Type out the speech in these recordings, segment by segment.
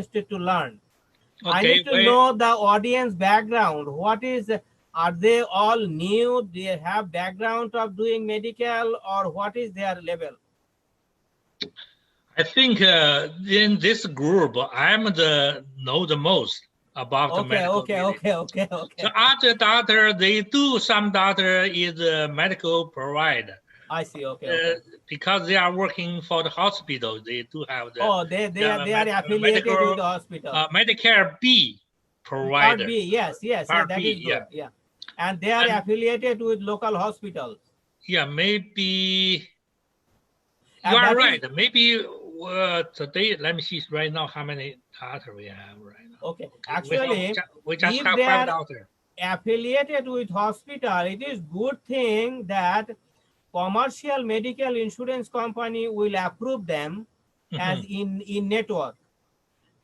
interested to learn. I Okay, need to know the audience background. What is, are they all new? Do they have background of doing medical, or what is their level? I think in this group, I'm the know the most about the Okay, medical okay, billing. okay, okay, okay. The other doctor, they do some doctor is a medical provider. I see. Okay, Uh, okay. because they are working for the hospital, they do have Oh, they are affiliated with medical the hospital. Medicare B Part provider. B, yes, yes, yes, Part that is B, yeah. good. Yeah, and they are And affiliated with local hospitals. yeah, maybe you And are that is right. Maybe today, let me see right now how many doctor we have right now. okay. Okay, Actually, we just if have they five are doctor. affiliated with hospital, it is good thing that commercial medical insurance company will approve them as Mhm. in network.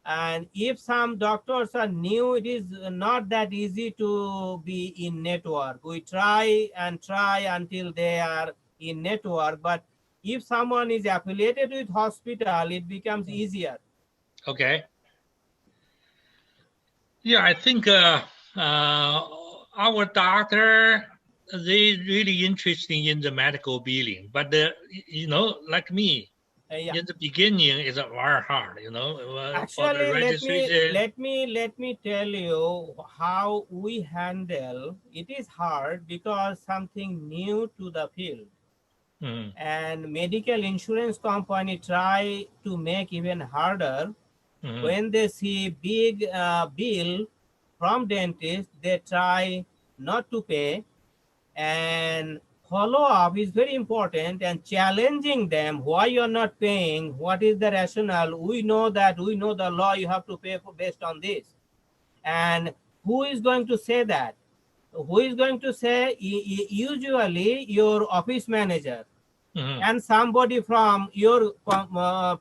And if some doctors are new, it is not that easy to be in network. We try and try until they are in network, but if someone is affiliated with hospital, it becomes easier. Okay. Yeah, I think our doctor they really interested in the medical billing, but like me, Yeah. in the beginning is very hard. For the Actually, registration. let me tell you how we handle. It is hard because something new to the field, Mhm, and medical insurance company try to make even harder. mhm. When they see big bill from dentist, they try not to pay, and follow up is very important, and challenging them why you're not paying, what is the rationale. We know that, we know the law, you have to pay for based on this. And who is going to say that? Who is going to say? Usually your office manager Mhm. and somebody from your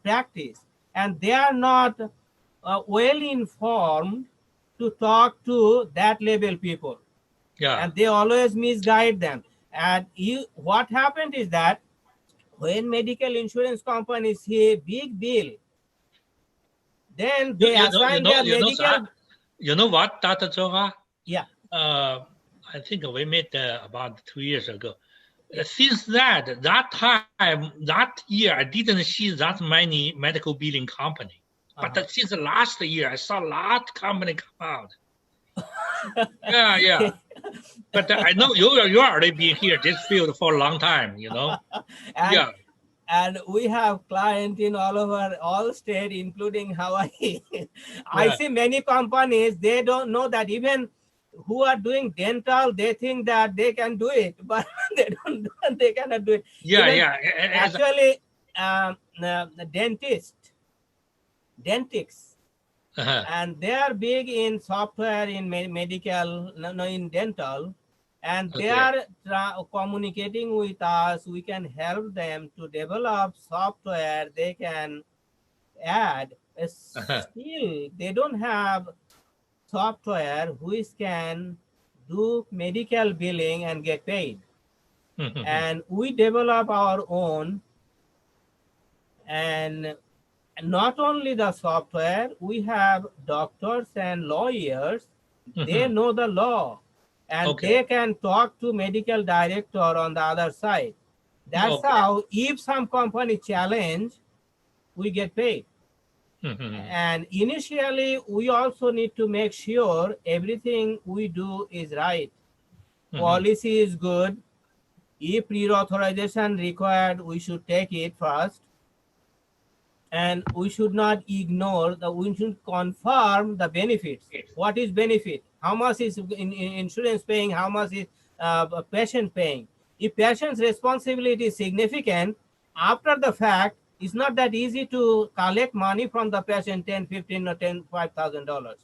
practice, and they are not well informed to talk to that level people, Yeah. and they always misguide them. And what happened is that when medical insurance companies see a big bill, then You, they you know you assign know their you know that medical. you know what, Dr. Zhou? Yeah, I think we met about 2 years ago. yeah. Since that time, that year, I didn't see that many medical billing company. But Uh-huh. since last year, I saw a lot company come out. Yeah, yeah. But I know you already been here this field for a long time. and Yeah, and we have client in all over all state, including Hawaii. I yeah, see many companies, they don't know that even who are doing dental, they think that they can do it, but they don't they cannot do it. yeah, Even yeah. actually, the dentists, Uh-huh. and they are big in software in medical, no, in dental, and they Okay. are communicating with us. We can help them to develop software they can add. Uh-huh. Still they don't have software which can do medical billing and get paid, and we develop our own. And not only the software, we have doctors and lawyers. They know the law, and Okay. they can talk to medical director on the other side. That's Okay. how, if some company challenge, we get paid. And initially we also need to make sure everything we do is right. Policy is good. If pre-authorization required, we should take it first, and we should not ignore the, we should confirm the benefits. What is benefit? How much is insurance paying? How much is a patient paying? If patient's responsibility is significant, after the fact, it's not that easy to collect money from the patient, 10, 15, or 10, $5,000.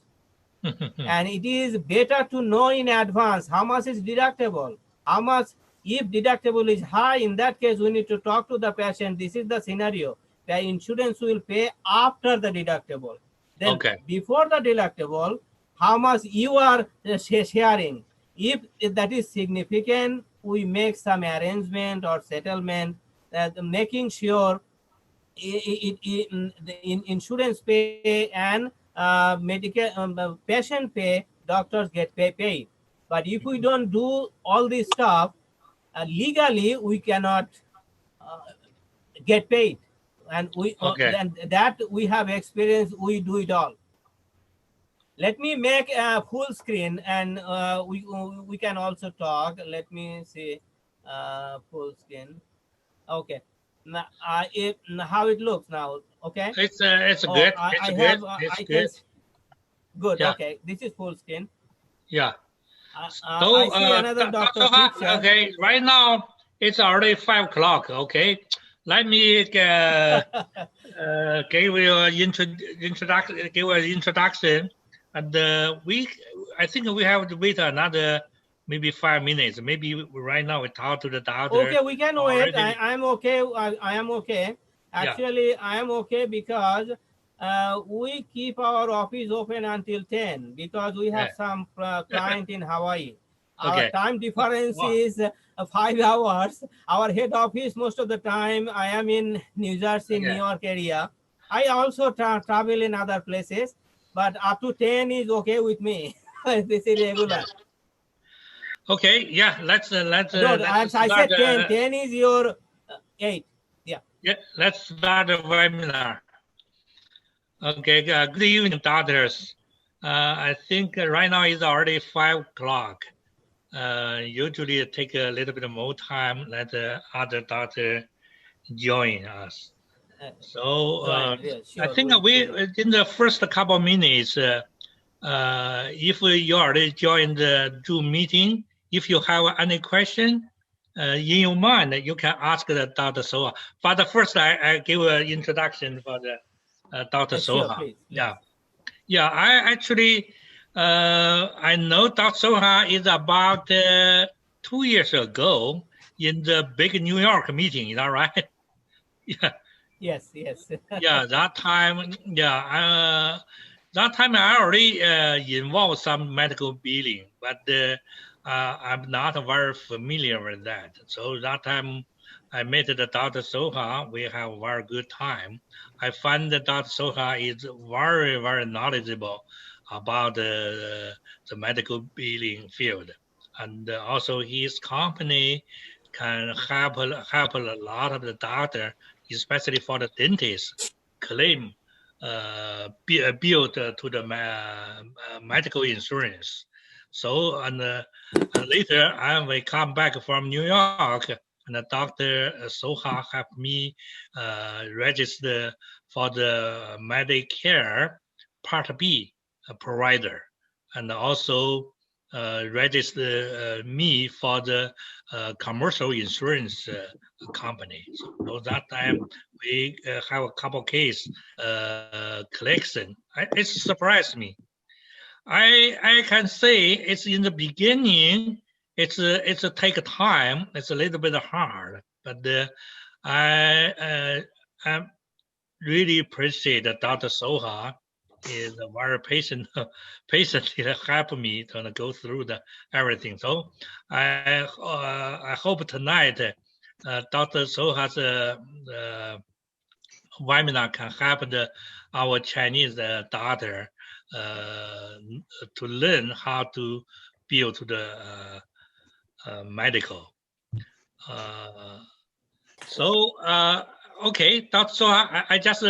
And it is better to know in advance how much is deductible, how much. If deductible is high, in that case we need to talk to the patient. This is the scenario, the insurance will pay after the deductible. Then Okay. before the deductible, how much you are sharing. If that is significant, we make some arrangement or settlement, making sure the insurance pay and patient pay, doctors get paid. But if we don't do all this stuff, legally we cannot get paid. And Okay. and that we have experience, we do it all. Let me make a full screen, and we can also talk. Let me see full screen. Okay. Now, how it looks now? Okay. It's Oh, good. It's I good. have It's I can good. good. Yeah. Okay, this is full screen. Yeah. I So, see another Dr. Dr. Ha, Picture. okay, right now it's already 5 o'clock. Okay, let me give you an introduction. Give an introduction, and I think we have to wait another maybe 5 minutes. Maybe right now we talk to the doctor Okay, we can wait. already. I'm okay. I am okay. Yeah. Actually, I am okay because we keep our office open until 10 because we have Yeah. some client in Hawaii. Our Okay. time difference Wow. is 5 hours. Our head office, most of the time, I am in New Jersey, New Okay. York area. I also travel in other places, but up to 10 is okay with me. This is regular. Okay. Yeah. Let's No, let's I start. said 10. 10 is your 8. Yeah. Yeah. Let's start the webinar. Okay, good evening, doctors. I think right now it's already 5 o'clock. Usually it take a little bit more time let the other doctor join us. So Yeah, I sure. think we in the first couple of minutes, if you already joined the Zoom meeting, if you have any question in your mind, you can ask the Dr. Soha. But first, I give an introduction for the Dr. Sure, Soha. please. Yeah. Yeah, I actually, I know Dr. Soha is about 2 years ago in the big New York meeting. Is that right? Yeah. Yes, yes. Yeah, that time, that time I already involved some medical billing, but I'm not very familiar with that. So that time I met the Dr. Soha. We have a very good time. I find that Dr. Soha is very, very knowledgeable about the medical billing field. And also his company can help a lot of the doctor, especially for the dentist, claim billed to the medical insurance. So and later I will come back from New York, and Dr. Soha helped me register for the Medicare Part B provider, and also register me for the commercial insurance company. So that time we have a couple case collection. It surprised me. I can say it's in the beginning. It's a take time. It's a little bit hard, but I really appreciate that Dr. Soha is a very patiently help me to go through the everything. So I hope tonight Dr. Soha's webinar can help our Chinese daughter to learn how to build the medical. Okay, Dr. So I just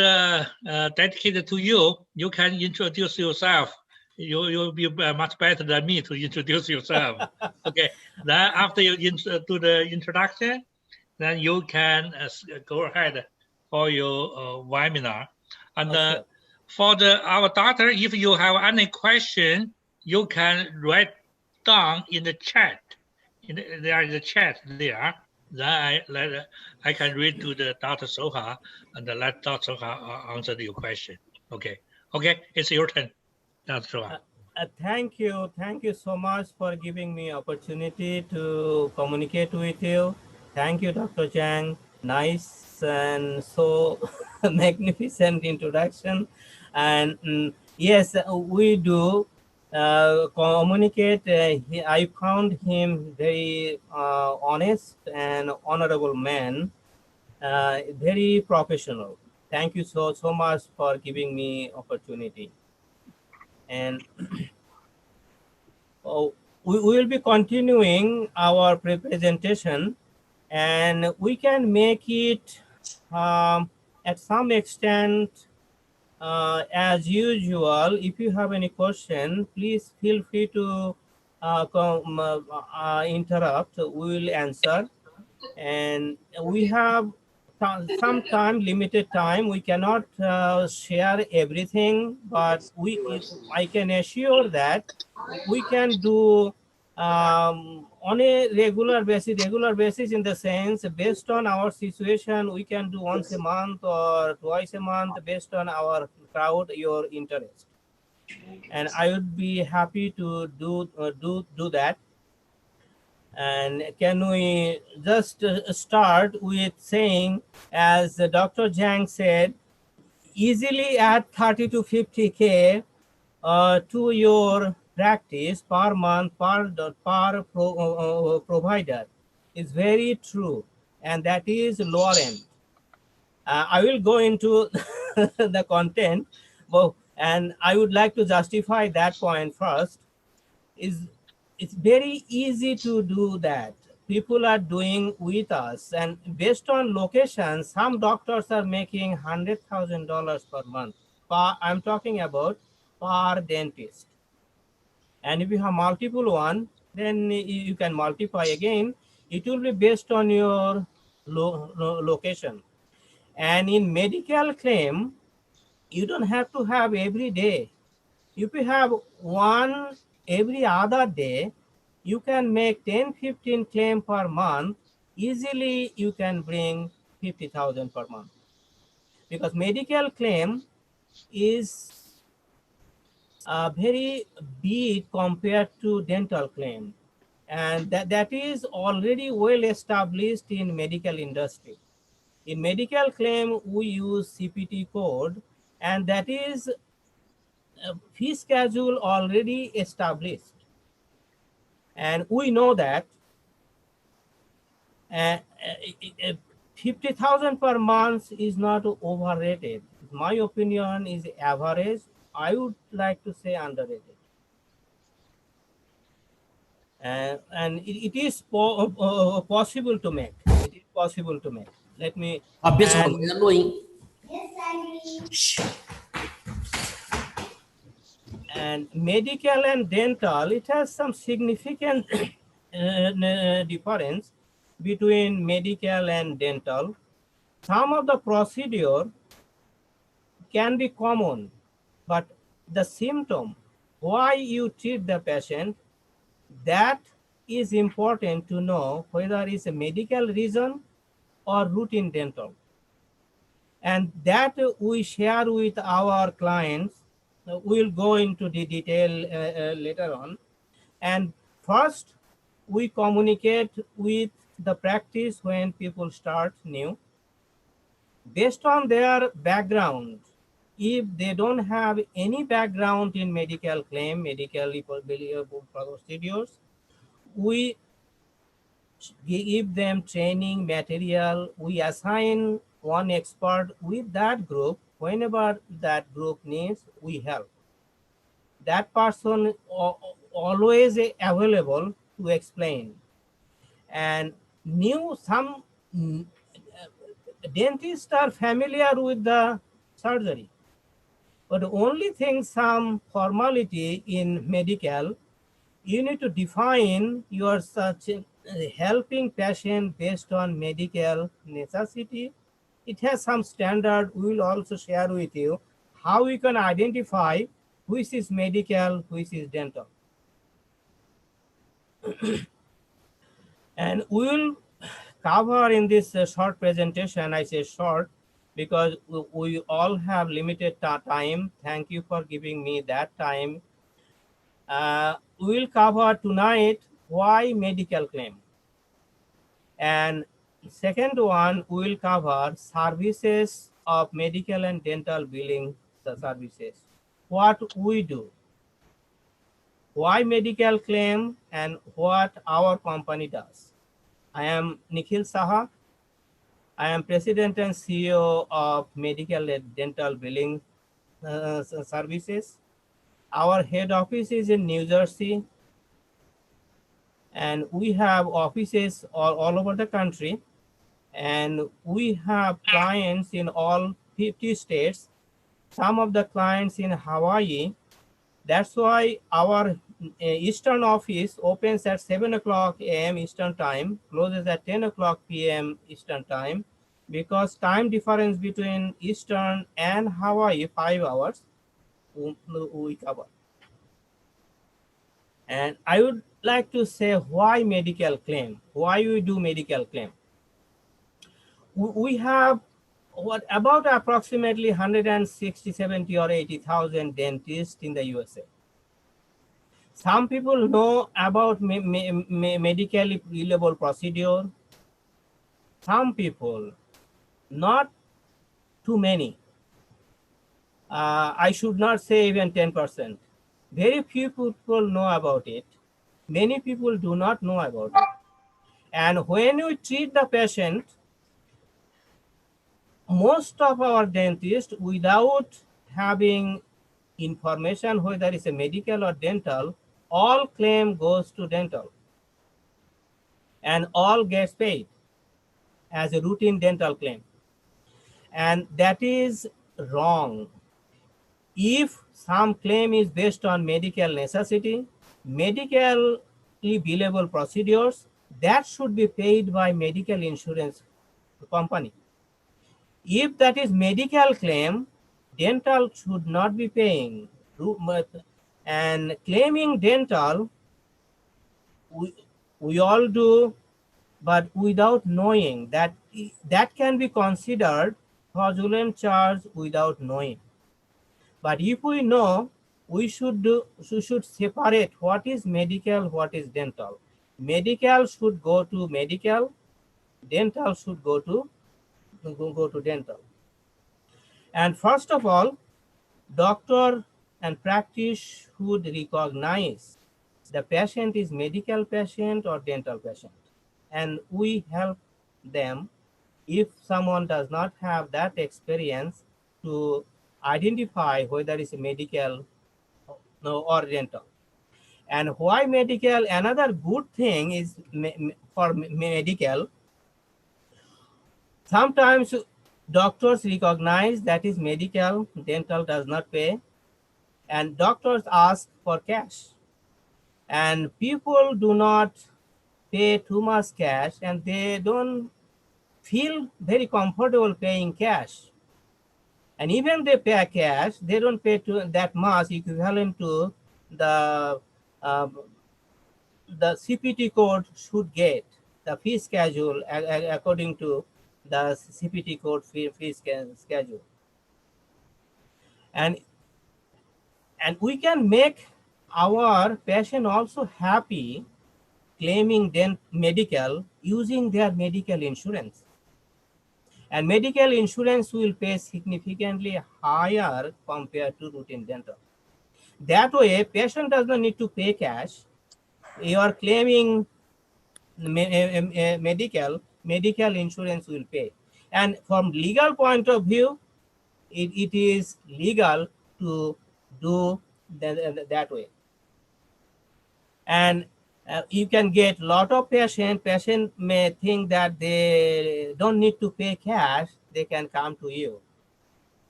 dedicated to you. You can introduce yourself. You'll be much better than me to introduce yourself. Okay, then after you do the introduction, then you can go ahead for your webinar. And Sure. for our doctor, if you have any question, you can write down in the chat. There is a chat there. Then I can read to the Dr. Soha and let Dr. Soha answer your question. Okay. Okay, it's your turn, Dr. Soha. Thank you so much for giving me opportunity to communicate with you. Thank you, Dr. Chang. Nice and so magnificent introduction. And yes, we do communicate. I found him very honest and honorable man, very professional. Thank you so much for giving me opportunity. And we will be continuing our presentation, and we can make it at some extent as usual. If you have any question, please feel free to interrupt. We will answer. And we have some time, limited time. We cannot share everything, but I can assure that we can do on a regular basis in the sense based on our situation, we can do once a month or twice a month based on our crowd, your interest. And I would be happy to do that. And can we just start with saying, as Dr. Zhang said, easily add 30 to 50K to your practice per month per provider is very true, and that is lower end. I will go into the content, and I would like to justify that point first. It's very easy to do that. People are doing with us, and based on location, some doctors are making $100,000 per month. I'm talking about per dentist. And if you have multiple one, then you can multiply again. It will be based on your location. And in medical claim, you don't have to have every day. If you have one every other day, you can make 10, 15 claim per month. Easily, you can bring 50,000 per month. Because medical claim is very big compared to dental claim. And that is already well established in medical industry. In medical claim, we use CPT code, and that is fee schedule already established. And we know that 50,000 per month is not overrated. My opinion is average. I would like to say underrated. And it is possible to make. It is possible to make. Let me. And medical and dental, it has some significant difference between medical and dental. Some of the procedure can be common, but the symptom, why you treat the patient, that is important to know whether it's a medical reason or routine dental. And that we share with our clients. We'll go into the detail later on. And first, we communicate with the practice when people start new. Based on their background, if they don't have any background in medical claim, medical procedures, we give them training material. We assign one expert with that group. Whenever that group needs, we help. That person always available to explain. And some dentists are familiar with the surgery. But the only thing, some formality in medical, you need to define your such helping patient based on medical necessity. It has some standard. We will also share with you how we can identify which is medical, which is dental. And we will cover in this short presentation. I say short because we all have limited time. Thank you for giving me that time. We will cover tonight why medical claim. And second one, we will cover services of medical and dental billing services. What we do, why medical claim, and what our company does. I am Nikhil Saha. I am President and CEO of Medical and Dental Billing Services. Our head office is in New Jersey, and we have offices all over the country, and we have clients in all 50 states, some of the clients in Hawaii. That's why our Eastern office opens at 7 o'clock a.m. Eastern time, closes at 10 o'clock p.m. Eastern time, because time difference between Eastern and Hawaii, 5 hours, we cover. And I would like to say why medical claim, why we do medical claim. We have what about approximately 160, 70 or 80,000 dentists in the USA. Some people know about medically reliable procedure. Some people, not too many. I should not say even 10%. Very few people know about it. Many people do not know about it. And when we treat the patient, most of our dentists, without having information whether it's a medical or dental, all claim goes to dental and all gets paid as a routine dental claim. And that is wrong. If some claim is based on medical necessity, medically billable procedures, that should be paid by medical insurance company. If that is medical claim, dental should not be paying. And claiming dental, we all do, but without knowing that that can be considered fraudulent charge without knowing. But if we know, we should separate what is medical, what is dental. Medical should go to medical, dental should go to dental. And first of all, doctor and practice should recognize the patient is medical patient or dental patient, and we help them if someone does not have that experience to identify whether it's medical or dental. And why medical? Another good thing is for medical, sometimes doctors recognize that is medical, dental does not pay, and doctors ask for cash. And people do not pay too much cash, and they don't feel very comfortable paying cash. And even they pay cash, they don't pay to that much equivalent to the the CPT code should get the fee schedule according to the CPT code fee schedule. And we can make our patient also happy claiming medical using their medical insurance. And medical insurance will pay significantly higher compared to routine dental. That way, patient does not need to pay cash. You are claiming medical insurance will pay. And from legal point of view, it is legal to do that way. And you can get lot of patient may think that they don't need to pay cash, they can come to you.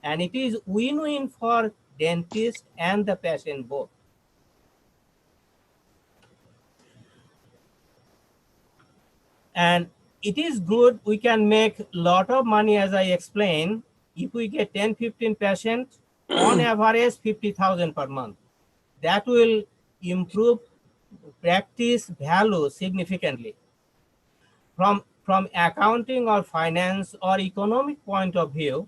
And it is win-win for dentist and the patient both. And it is good, we can make a lot of money, as I explained. If we get 10-15 patients, on average 50,000 per month, that will improve practice value significantly. From accounting or finance or economic point of view,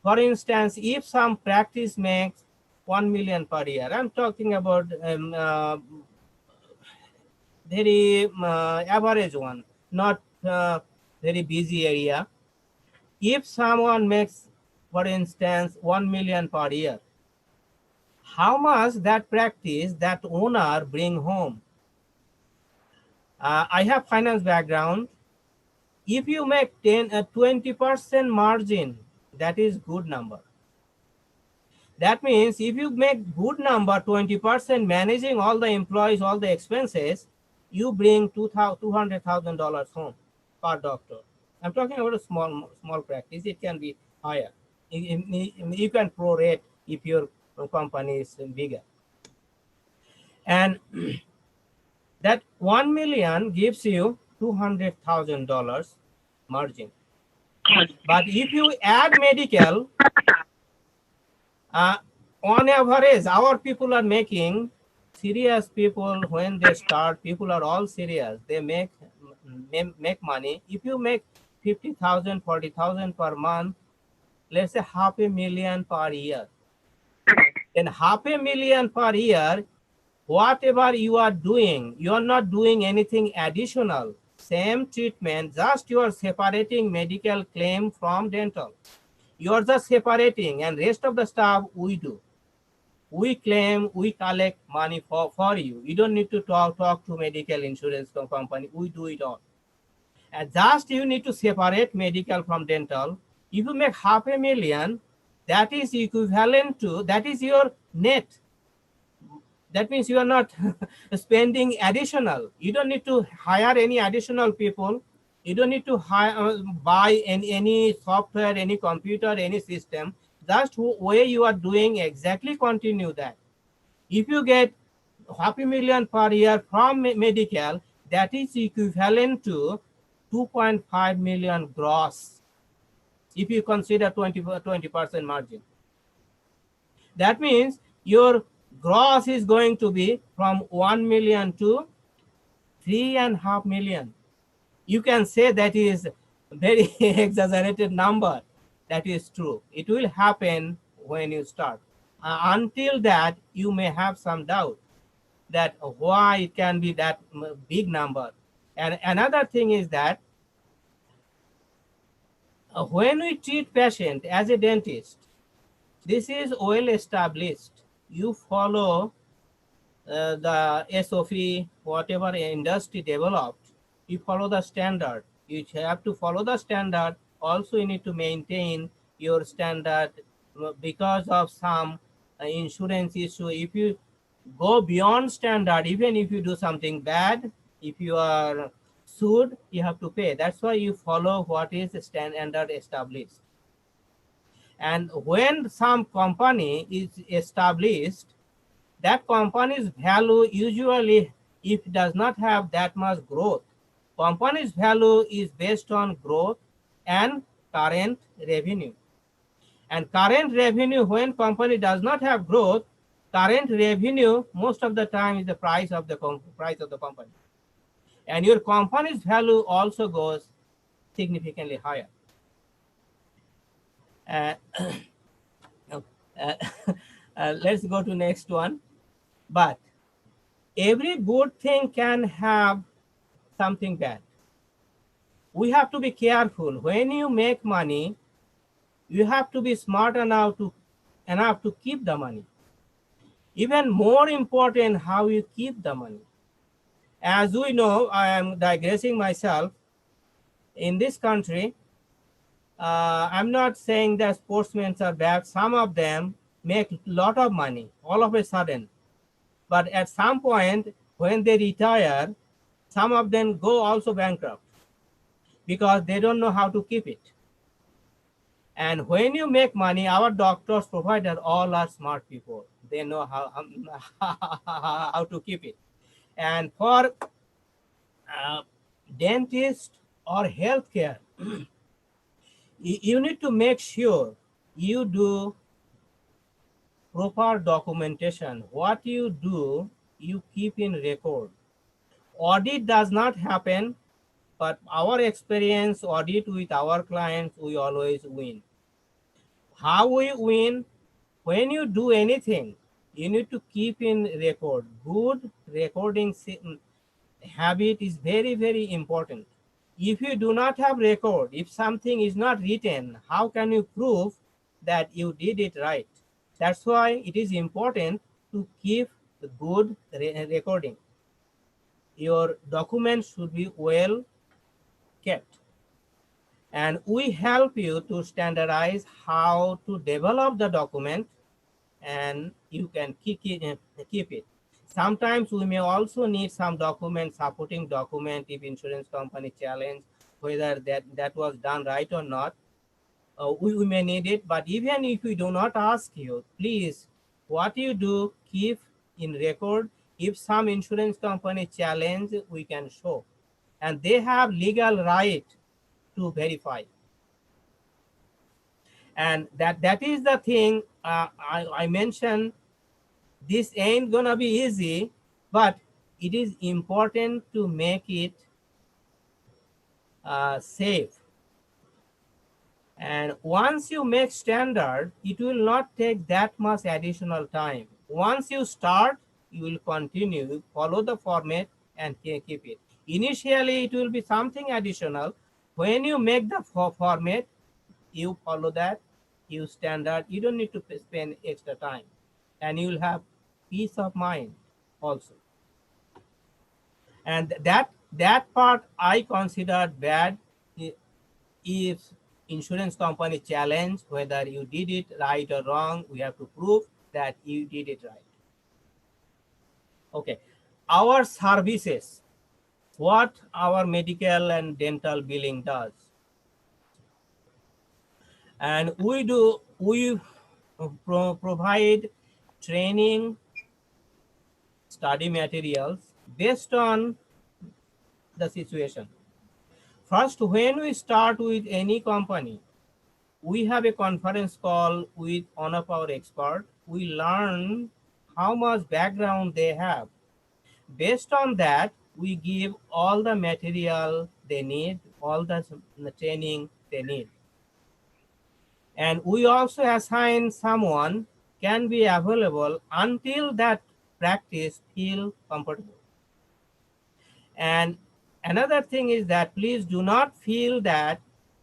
for instance, if some practice makes 1 million per year, I'm talking about very average one, not very busy area. If someone makes, for instance, 1 million per year, how much that practice, that owner bring home? I have finance background. If you make 20% margin, that is good number. That means if you make good number, 20% managing all the employees, all the expenses, you bring $200,000 home per doctor. I'm talking about a small practice. It can be higher. You can prorate if your company is bigger. And that 1 million gives you $200,000 margin. But if you add medical, on average, our people are making, serious people, when they start, people are all serious. They make money. If you make 50,000, 40,000 per month, let's say $500,000 per year. Then $500,000 per year, whatever you are doing, you are not doing anything additional. Same treatment, just you are separating medical claim from dental. You are just separating, and rest of the stuff we do. We claim, we collect money for you. You don't need to talk to medical insurance company. We do it all. And just you need to separate medical from dental. If you make $500,000, that is equivalent to, that is your net. That means you are not spending additional. You don't need to hire any additional people. You don't need to buy any software, any computer, any system. Just way you are doing, exactly continue that. If you get $500,000 per year from medical, that is equivalent to 2.5 million gross, if you consider 20% margin. That means your gross is going to be from 1 million to 3.5 million. You can say that is very exaggerated number. That is true. It will happen when you start. Until that, you may have some doubt that why it can be that big number. And another thing is that when we treat patient as a dentist, this is well established. You follow the SOP, whatever industry developed, you follow the standard. You have to follow the standard. Also, you need to maintain your standard because of some insurance issue. If you go beyond standard, even if you do something bad, if you are sued, you have to pay. That's why you follow what is the standard established. And when some company is established, that company's value usually, if it does not have that much growth, company's value is based on growth and current revenue. And current revenue, when company does not have growth, current revenue most of the time is the price of the company. And your company's value also goes significantly higher. Let's go to next one. But every good thing can have something bad. We have to be careful. When you make money, you have to be smart enough to keep the money. Even more important, how you keep the money. As we know, I am digressing myself. In this country, I'm not saying that sportsmen are bad. Some of them make a lot of money all of a sudden. But at some point, when they retire, some of them go also bankrupt because they don't know how to keep it. And when you make money, our doctors, providers, all are smart people. They know how to keep it. And for dentist or healthcare, you need to make sure you do proper documentation. What you do, you keep in record. Audit does not happen, but our experience, audit with our clients, we always win. How we win? When you do anything, you need to keep in record. Good recording habit is very, very important. If you do not have record, if something is not written, how can you prove that you did it right? That's why it is important to keep the good recording. Your documents should be well kept. And we help you to standardize how to develop the document and you can keep it. Sometimes we may also need some document, supporting document, if insurance company challenge whether that was done right or not. We may need it, but even if we do not ask you, please, what you do, keep in record. If some insurance company challenge, we can show, and they have legal right to verify. And that is the thing I mentioned. This ain't gonna be easy, but it is important to make it safe. And once you make standard, it will not take that much additional time. Once you start, you will continue, follow the format and keep it. Initially, it will be something additional. When you make the format, you follow that, you standard, you don't need to spend extra time. And you will have peace of mind also. And that part I considered bad. If insurance company challenge whether you did it right or wrong, we have to prove that you did it right. Okay, our services, what our medical and dental billing does, and we provide training, study materials based on the situation. First, when we start with any company, we have a conference call with one of our experts. We learn how much background they have. Based on that, we give all the material they need, all the training they need. And we also assign someone can be available until that practice feel comfortable. And another thing is that please do not feel that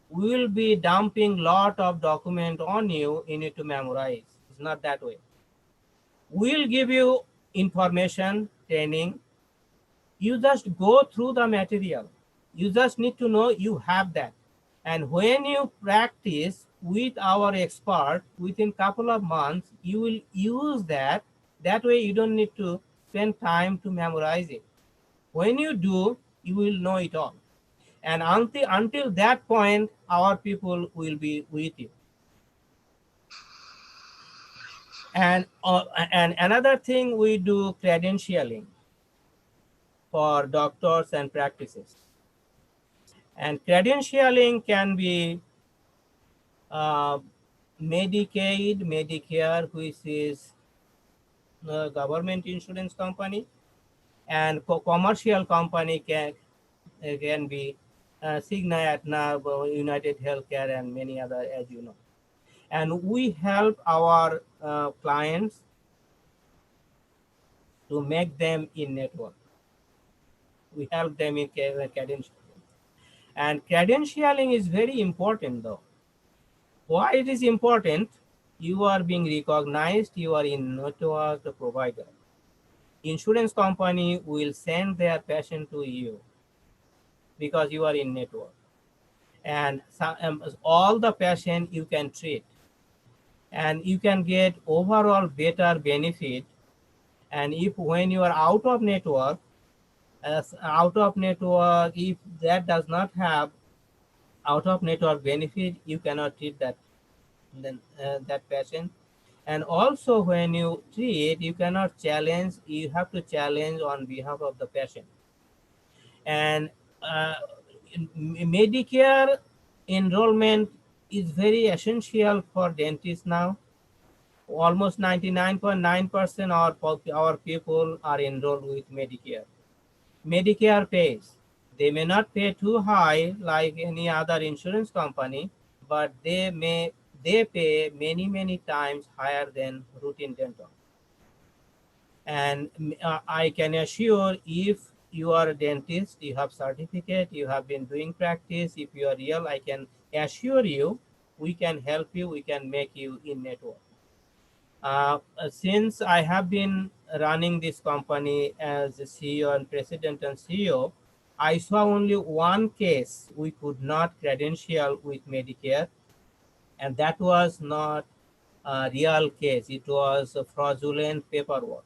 we will be dumping lot of document on you, you need to memorize. It's not that way. We'll give you information, training. You just go through the material. You just need to know you have that. And when you practice with our expert, within couple of months, you will use that. That way you don't need to spend time to memorize it. When you do, you will know it all. And until that point, our people will be with you. And another thing, we do credentialing for doctors and practices. And credentialing can be Medicaid, Medicare, which is government insurance company, and commercial company can be Cigna, Aetna, United Healthcare, and many other, as you know. And we help our clients to make them in network. We help them in credentialing. And credentialing is very important though. Why it is important? You are being recognized, you are in network provider. Insurance company will send their patient to you because you are in network. And all the patient you can treat. And you can get overall better benefit. And if when you are out of network, if that does not have out of network benefit, you cannot treat that patient. And also when you treat, you cannot challenge, you have to challenge on behalf of the patient. And Medicare enrollment is very essential for dentists now. Almost 99.9% of our people are enrolled with Medicare. Medicare pays. They may not pay too high like any other insurance company, but they pay many times higher than routine dental. And I can assure, if you are a dentist, you have certificate, you have been doing practice, if you are real, I can assure you, we can help you, we can make you in network. Since I have been running this company as a CEO and president and CEO, I saw only one case we could not credential with Medicare, and that was not real case. It was a fraudulent paperwork.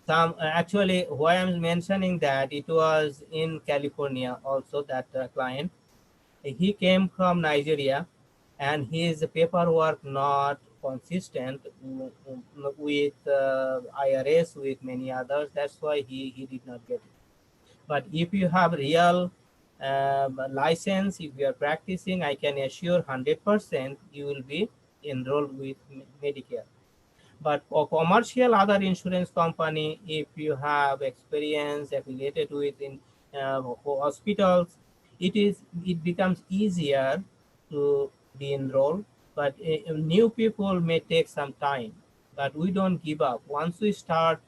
Actually, why I'm mentioning that, it was in California also, that client. He came from Nigeria, and his paperwork not consistent with IRS, with many others. That's why he did not get it. But if you have real license, if you are practicing, I can assure 100% you will be enrolled with Medicare. But for commercial other insurance company, if you have experience affiliated with in hospitals, it becomes easier to be enrolled. But new people may take some time. But we don't give up once we start,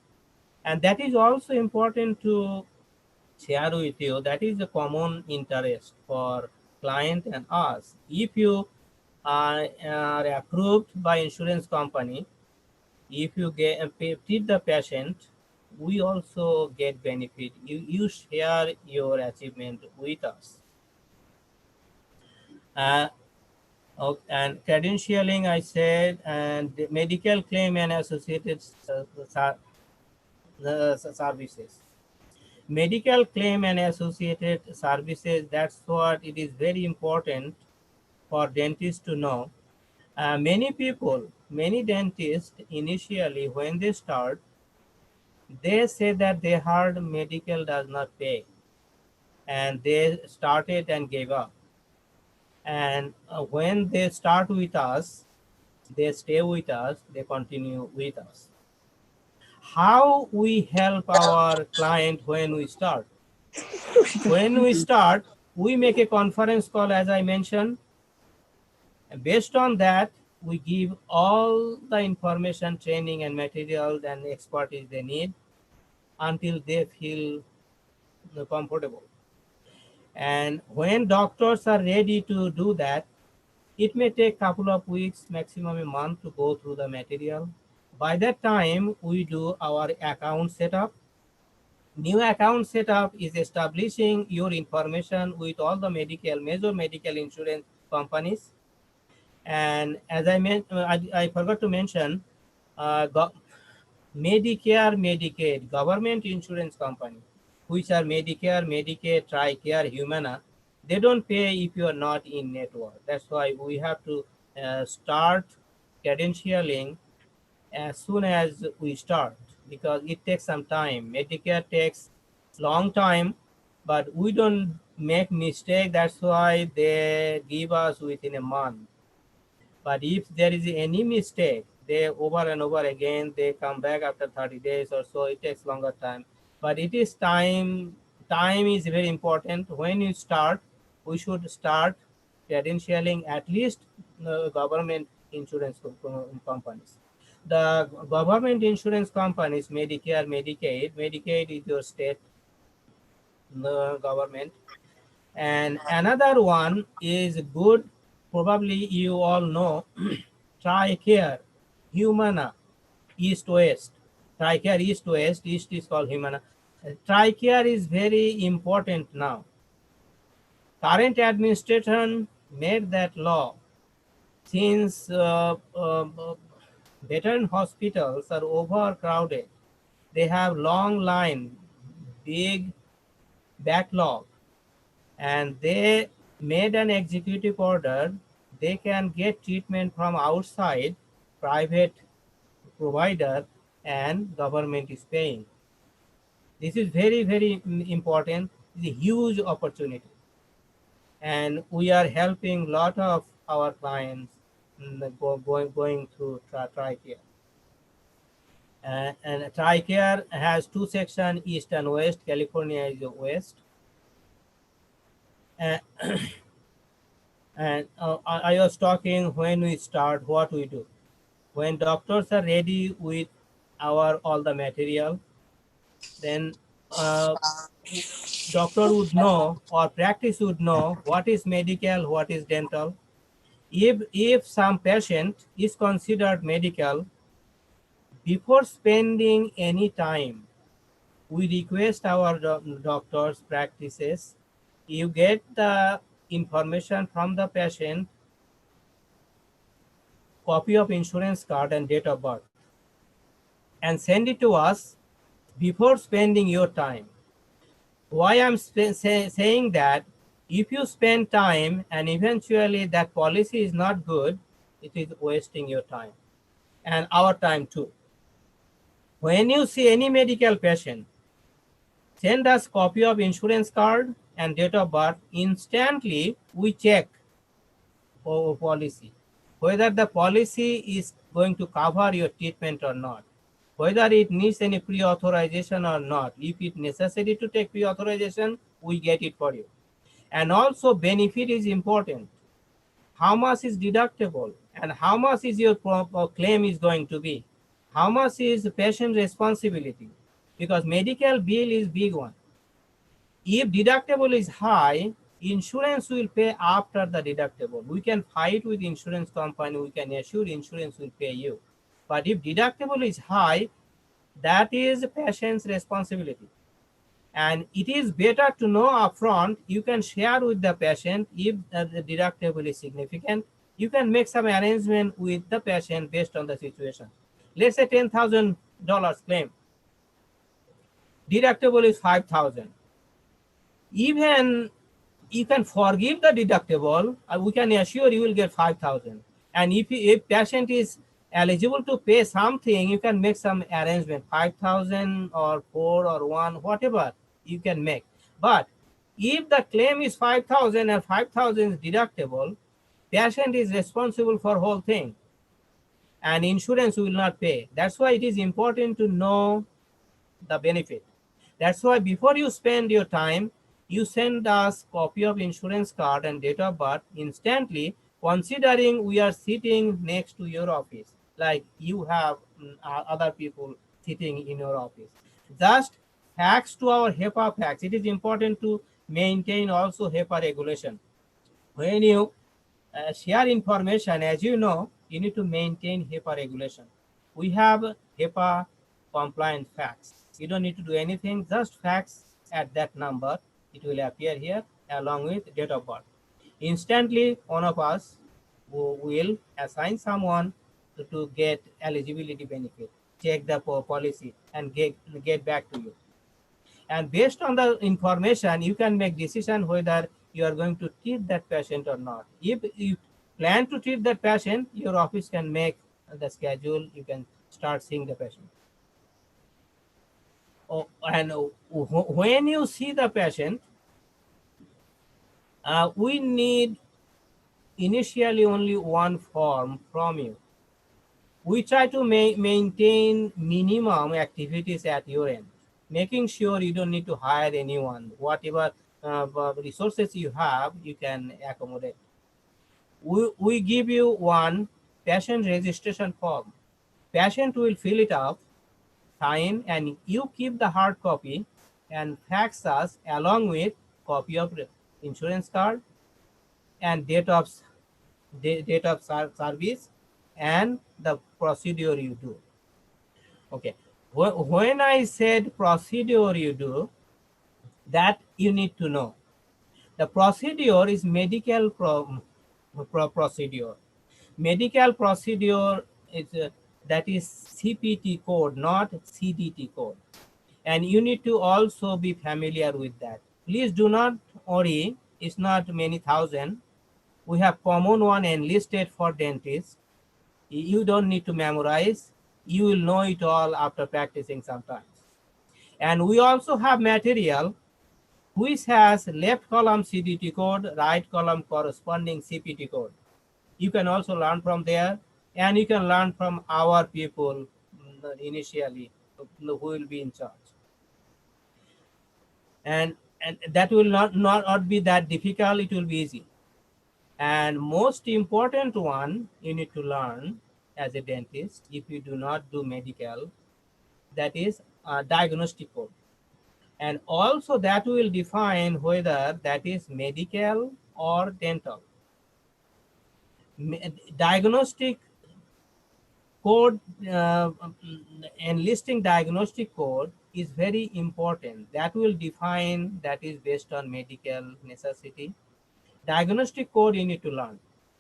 and that is also important to share with you. That is a common interest for client and us. If you are approved by insurance company, if you treat the patient, we also get benefit. You share your achievement with us. uh, and credentialing, I said, and the medical claim and associated services. Medical claim and associated services, that's what it is very important for dentists to know. Many people, many dentists, initially when they start, they say that they heard medical does not pay, and they started and gave up. And when they start with us, they stay with us, they continue with us. How we help our client when we start? When we start, we make a conference call, as I mentioned. And based on that, we give all the information, training, and materials and expertise they need until they feel comfortable. And when doctors are ready to do that, it may take a couple of weeks, maximum a month, to go through the material. By that time, we do our account setup. New account setup is establishing your information with all the major medical insurance companies. And as I forgot to mention, Medicare, Medicaid, government insurance company, which are Medicare, Medicaid, TRICARE, Humana, they don't pay if you are not in network. That's why we have to start credentialing as soon as we start, because it takes some time. Medicare takes long time, but we don't make mistake. That's why they give us within a month. But if there is any mistake, they over and over again, they come back after 30 days or so. It takes longer time. But it is time. Time is very important. When you start, we should start credentialing at least government insurance companies. The government insurance companies, Medicare, Medicaid. Medicaid is your state government. And another one is good, probably you all know, TRICARE, Humana, East West. TRICARE East West, East is called Humana. TRICARE is very important now. Current administration made that law since veteran hospitals are overcrowded. They have long line, big backlog, and they made an executive order. They can get treatment from outside, private provider, and government is paying. This is very, very important. It's a huge opportunity, and we are helping a lot of our clients going through TRICARE. And TRICARE has two sections, East and West. California is the West. Uh, and I was talking, when we start, what we do. When doctors are ready with our all the material, then doctor would know, or practice would know, what is medical, what is dental. If some patient is considered medical, before spending any time, we request our doctors practices, you get the information from the patient, copy of insurance card and date of birth and send it to us before spending your time. Why I'm saying that, if you spend time and eventually that policy is not good, it is wasting your time and our time too. When you see any medical patient, send us copy of insurance card and date of birth. Instantly we check policy, whether the policy is going to cover your treatment or not, whether it needs any pre-authorization or not. If it's necessary to take pre-authorization, we get it for you. And also benefit is important. How much is deductible and how much is your claim is going to be? How much is patient responsibility? Because medical bill is big one. If deductible is high, insurance will pay after the deductible. We can fight with insurance company, we can assure insurance will pay you. But if deductible is high, that is patient's responsibility. And it is better to know upfront. You can share with the patient if the deductible is significant. You can make some arrangement with the patient based on the situation. Let's say $10,000 claim. Deductible is $5,000. Even you can forgive the deductible, we can assure you will get 5,000. And if patient is eligible to pay something, you can make some arrangement, 5,000 or 4 or 1, whatever you can make. But if the claim is 5,000 and 5,000 is deductible, patient is responsible for whole thing and insurance will not pay. That's why it is important to know the benefit. That's why before you spend your time, you send us copy of insurance card and date of birth instantly, considering we are sitting next to your office, like you have other people sitting in your office. Just fax to our HEPA fax. It is important to maintain also HEPA regulation. When you share information, as you know, you need to maintain HEPA regulation. We have HEPA compliant fax. You don't need to do anything, just fax at that number. It will appear here along with date of birth. Instantly, one of us will assign someone to get eligibility benefit, check the policy and get back to you. And based on the information, you can make decision whether you are going to treat that patient or not. If you plan to treat that patient, your office can make the schedule. You can start seeing the patient. Oh, and when you see the patient, we need initially only one form from you. We try to maintain minimum activities at your end, making sure you don't need to hire anyone. Whatever resources you have, you can accommodate. We give you one patient registration form. Patient will fill it up, sign, and you keep the hard copy and fax us along with copy of insurance card and date of service and the procedure you do. Okay. When I said procedure you do, that you need to know. The procedure is medical procedure. Medical procedure is that is CPT code, not CDT code. And you need to also be familiar with that. Please do not worry, it's not many thousand. We have common one enlisted for dentists. You don't need to memorize. You will know it all after practicing sometimes. And we also have material which has left column CDT code, right column corresponding CPT code. You can also learn from there, and you can learn from our people initially who will be in charge. And that will not be that difficult, it will be easy. And most important one you need to learn as a dentist, if you do not do medical, that is a diagnostic code. And also that will define whether that is medical or dental. Diagnostic code, enlisting diagnostic code is very important. That will define that is based on medical necessity. Diagnostic code you need to learn.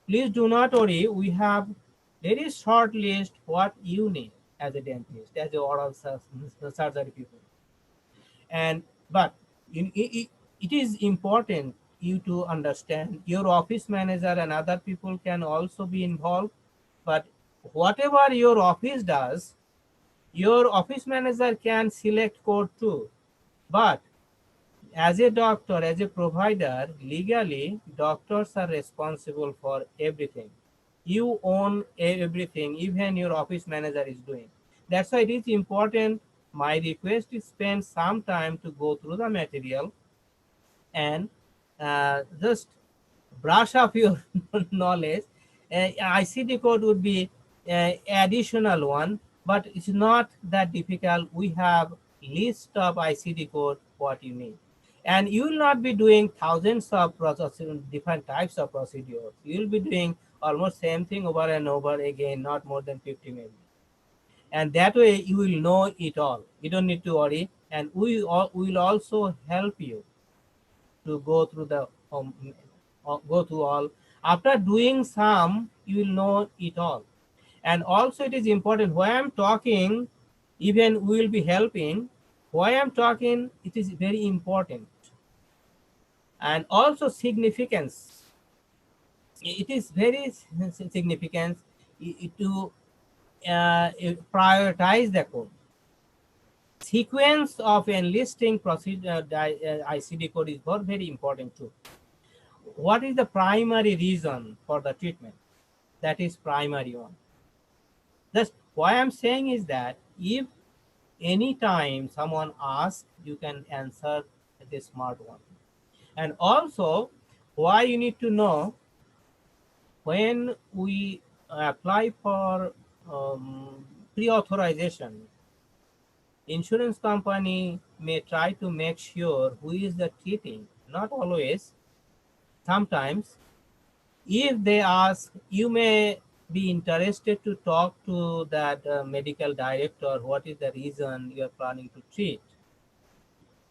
Please do not worry, we have very short list what you need as a dentist, as a oral surgery people. And but it is important you to understand your office manager and other people can also be involved. But whatever your office does, your office manager can select code too. But as a doctor, as a provider, legally, doctors are responsible for everything. You own everything, even your office manager is doing. That's why it is important. My request is spend some time to go through the material and just brush up your knowledge. ICD code would be additional one, but it's not that difficult. We have list of ICD code what you need, and you will not be doing thousands of processing different types of procedures. You will be doing almost same thing over and over again, not more than 50 maybe, and that way you will know it all. You don't need to worry, and we will also help you to go through the go through all. After doing some, you will know it all. And also it is important why I'm talking, even we will be helping. Why I'm talking, it is very important. And also significance. It is very significant to prioritize the code. Sequence of enlisting procedure ICD code is very important too. What is the primary reason for the treatment? That is primary one. That's why I'm saying is that if anytime someone asks, you can answer the smart one. And also, why you need to know when we apply for pre-authorization, insurance company may try to make sure who is the treating, not always. Sometimes if they ask, you may be interested to talk to that medical director, what is the reason you are planning to treat.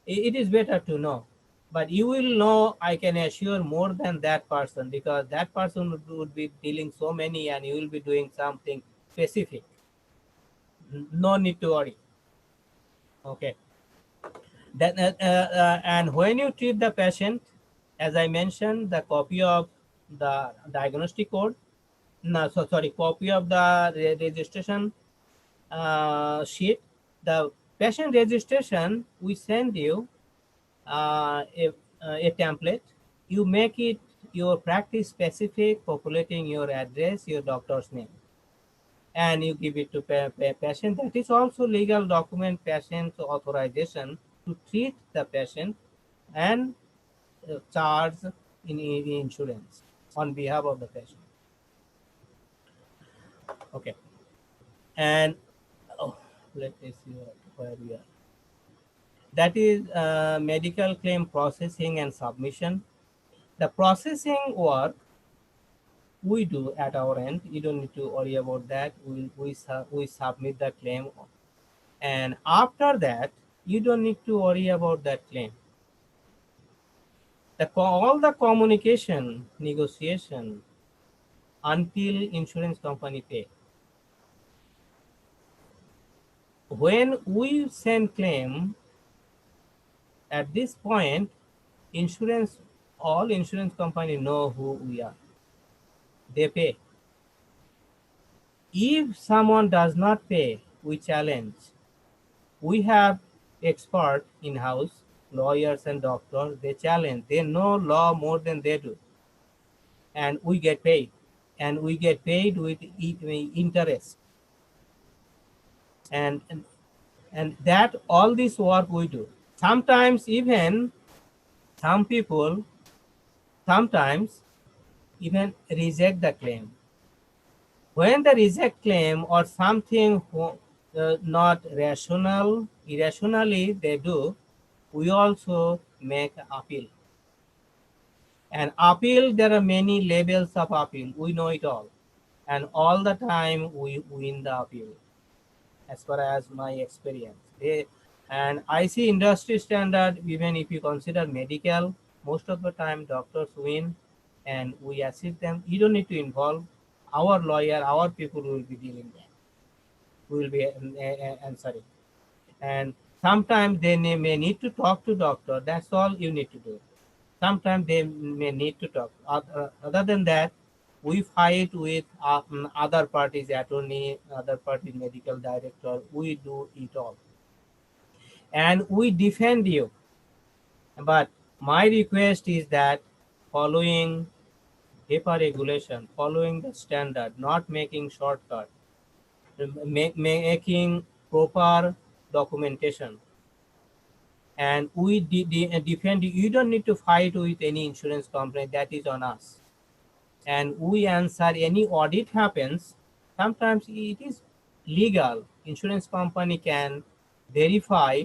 It is better to know, but you will know, I can assure, more than that person, because that person would be dealing so many and you will be doing something specific. No need to worry. Okay. That, and when you treat the patient, as I mentioned, the copy of the diagnostic code, no, so sorry, copy of the registration sheet, the patient registration, we send you a template. You make it your practice specific, populating your address, your doctor's name, and you give it to patient. That is also legal document, patient authorization to treat the patient and charge in insurance on behalf of the patient. Okay. And let me see where we are. That is medical claim processing and submission. The processing work we do at our end. You don't need to worry about that. We submit the claim, and after that, you don't need to worry about that claim. All the communication, negotiation until insurance company pay. When we send claim, at this point, all insurance company know who we are. They pay. If someone does not pay, we challenge. We have expert in-house, lawyers and doctors. They challenge. They know law more than they do, and we get paid. And we get paid with interest. And that all this work we do. Sometimes even some people sometimes even reject the claim. When they reject claim or something not rational, irrationally they do, we also make appeal. And appeal, there are many levels of appeal. We know it all. And all the time we win the appeal, as far as my experience. And I see industry standard, even if you consider medical, most of the time doctors win and we assist them. You don't need to involve. our lawyer, our people will be dealing that. We will be answering. And sometimes they may need to talk to doctor. That's all you need to do. Sometimes they may need to talk. Other than that, we fight with other parties, attorney, other parties, medical director. We do it all. And we defend you. But my request is that following HIPAA regulation, following the standard, not making shortcut, making proper documentation. And we defend you. You don't need to fight with any insurance company. That is on us. And we answer any audit happens. Sometimes it is legal. Insurance company can verify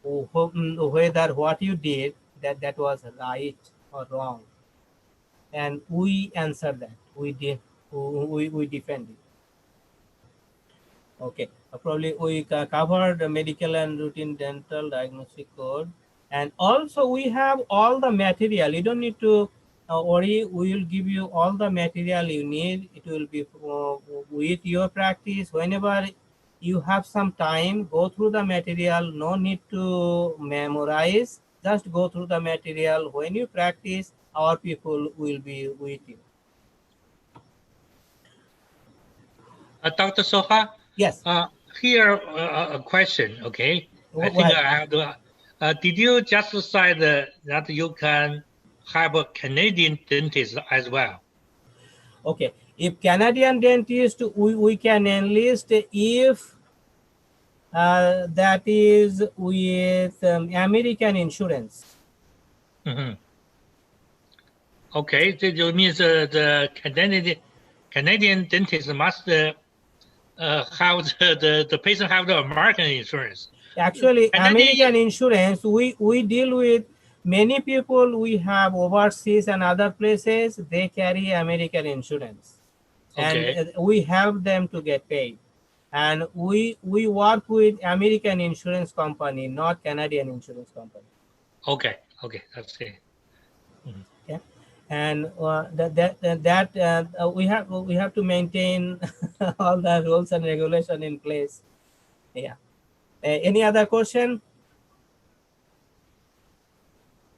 whether what you did that was right or wrong. And we answer that. We defend it. Okay, probably we covered the medical and routine dental diagnostic code, and also we have all the material. You don't need to worry. We will give you all the material you need. It will be with your practice. Whenever you have some time, go through the material. No need to memorize. Just go through the material. When you practice, our people will be with you. Dr. Soha? Yes. Here a question, okay? I think I have to. Did you just decide that you can have a Canadian dentist as well? Okay, if Canadian dentist, we can enlist if that is with American insurance. Mm-hmm. Okay, that means the Canadian dentist must have the patient have the American insurance. Actually, American insurance, we deal with many people we have overseas and other places, they carry American insurance. Okay. And we help them to get paid. And we work with American insurance company, not Canadian insurance company. Okay, that's it. Mm-hmm. Yeah, and we have to maintain all the rules and regulation in place. Yeah. Any other question?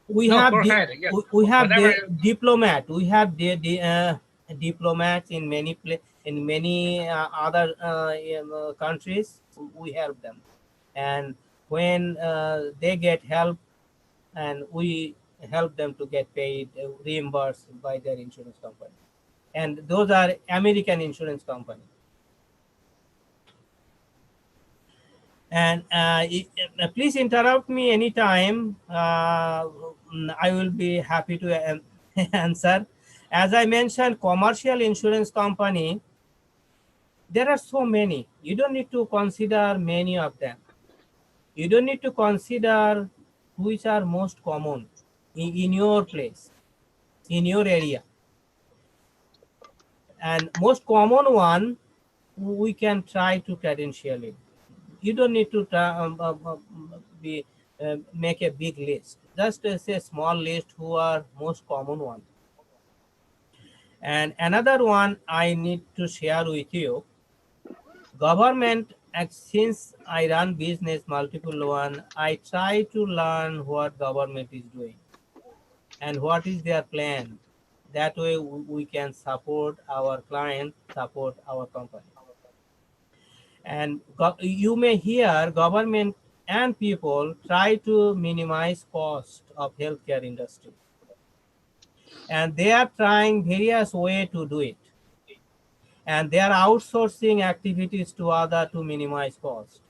We have the diplomat. We have the diplomats in many other countries. We help them, and when they get help, and we help them to get paid, reimbursed by their insurance company, and those are American insurance company. And please interrupt me anytime. I will be happy to answer. As I mentioned, commercial insurance company, there are so many. You don't need to consider many of them. You don't need to consider which are most common in your place, in your area. And most common one, we can try to credential it. You don't need to make a big list. Just say a small list who are most common one. And another one I need to share with you. Government, since I run business multiple one, I try to learn what government is doing and what is their plan. That way we can support our client, support our company. And you may hear government and people try to minimize cost of healthcare industry. And they are trying various ways to do it. And they are outsourcing activities to others to minimize cost.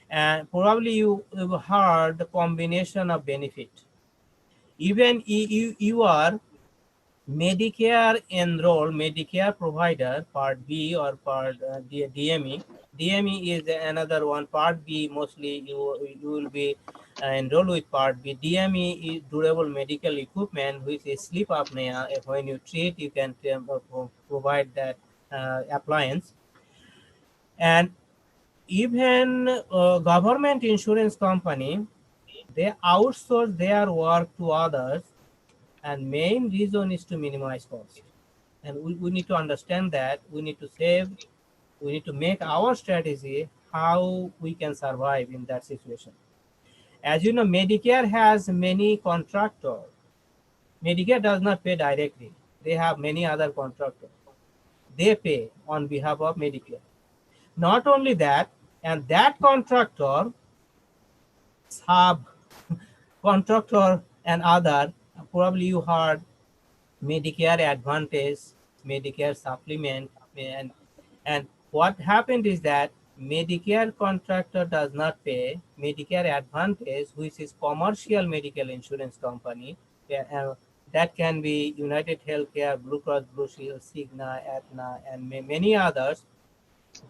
And probably you heard the combination of benefit. Even you are Medicare enrolled, Medicare provider, Part B or Part DME. DME is another one. Part B, mostly you will be enrolled with Part B. DME is durable medical equipment, which is sleep apnea. When you treat, you can provide that appliance. And even government insurance company, they outsource their work to others, and main reason is to minimize cost. And we need to understand that we need to save, we need to make our strategy how we can survive in that situation. As you know, Medicare has many contractors. Medicare does not pay directly. They have many other contractors. They pay on behalf of Medicare. Not only that, and that contractor, sub contractor and other, probably you heard Medicare Advantage, Medicare Supplement, and what happened is that Medicare contractor does not pay. Medicare Advantage, which is commercial medical insurance company, that can be United Healthcare, Blue Cross Blue Shield, Cigna, Aetna, and many others.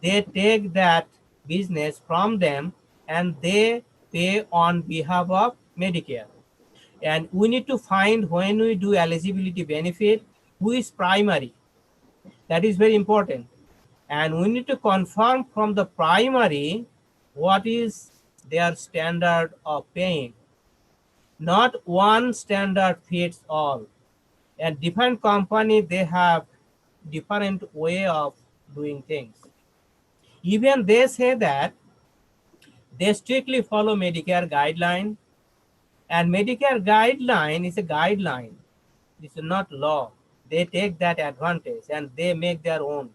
They take that business from them and they pay on behalf of Medicare. And we need to find, when we do eligibility benefit, who is primary. That is very important. And we need to confirm from the primary what is their standard of paying. Not one standard fits all. And different company, they have different way of doing things. Even they say that they strictly follow Medicare guideline, and Medicare guideline is a guideline. It's not law. They take that advantage and they make their own.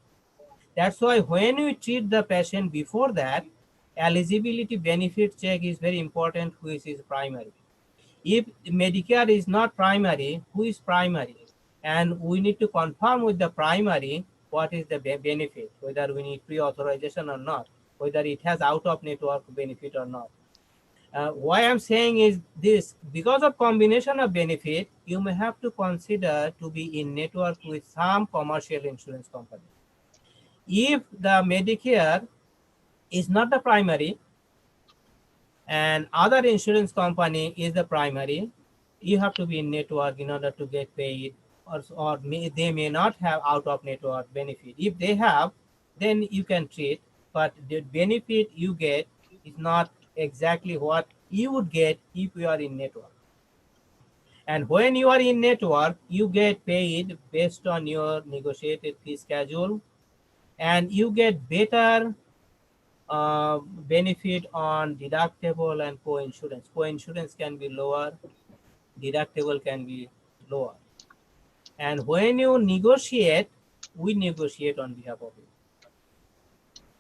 That's why when we treat the patient before that, eligibility benefit check is very important, which is primary. If Medicare is not primary, who is primary? And we need to confirm with the primary what is the benefit, whether we need pre-authorization or not, whether it has out-of-network benefit or not. Why I'm saying is this: because of combination of benefit, you may have to consider to be in network with some commercial insurance company. If the Medicare is not the primary and other insurance company is the primary, you have to be in network in order to get paid, or they may not have out of network benefit. If they have, then you can treat, but the benefit you get is not exactly what you would get if you are in network. And when you are in network, you get paid based on your negotiated fee schedule, and you get better benefit on deductible and co-insurance. Co-insurance can be lower, deductible can be lower. And when you negotiate, we negotiate on behalf of you.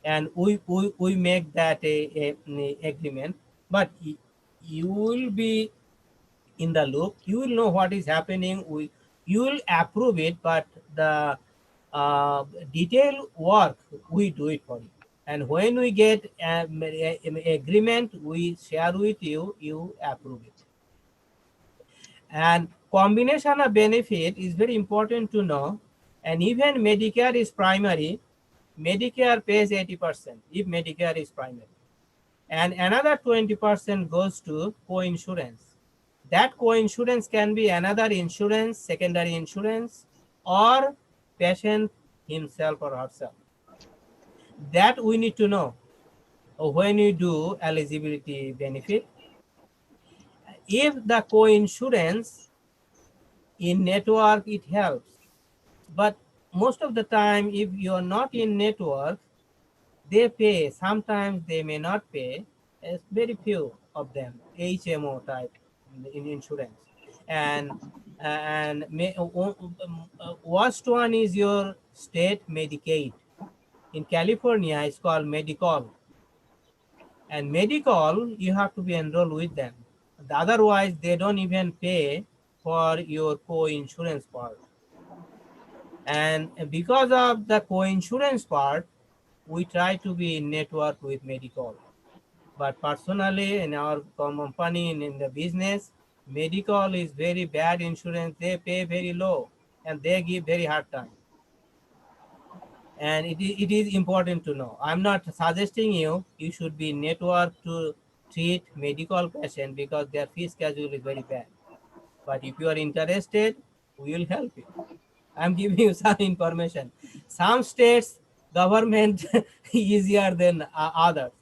And we make that a agreement, but you will be in the loop. You will know what is happening. You will approve it, but the detailed work, we do it for you. And when we get an agreement, we share with you, you approve it. And combination of benefit is very important to know. And even Medicare is primary, Medicare pays 80% if Medicare is primary. And another 20% goes to co-insurance. That co-insurance can be another insurance, secondary insurance, or patient himself or herself. That we need to know when you do eligibility benefit. If the co-insurance in network, it helps. But most of the time, if you're not in network, they pay. Sometimes they may not pay. It's very few of them, HMO type in insurance. And worst one is your state Medicaid. In California, it's called Medicol. And Medicol, you have to be enrolled with them. Otherwise, they don't even pay for your co-insurance part. And because of the co-insurance part, we try to be in network with Medicol. But personally, in our company, in the business, Medicol is very bad insurance. They pay very low and they give very hard time. And it is important to know. I'm not suggesting you should be network to treat medical patient because their fee schedule is very bad. But if you are interested, we will help you. I'm giving you some information. Some states government easier than others,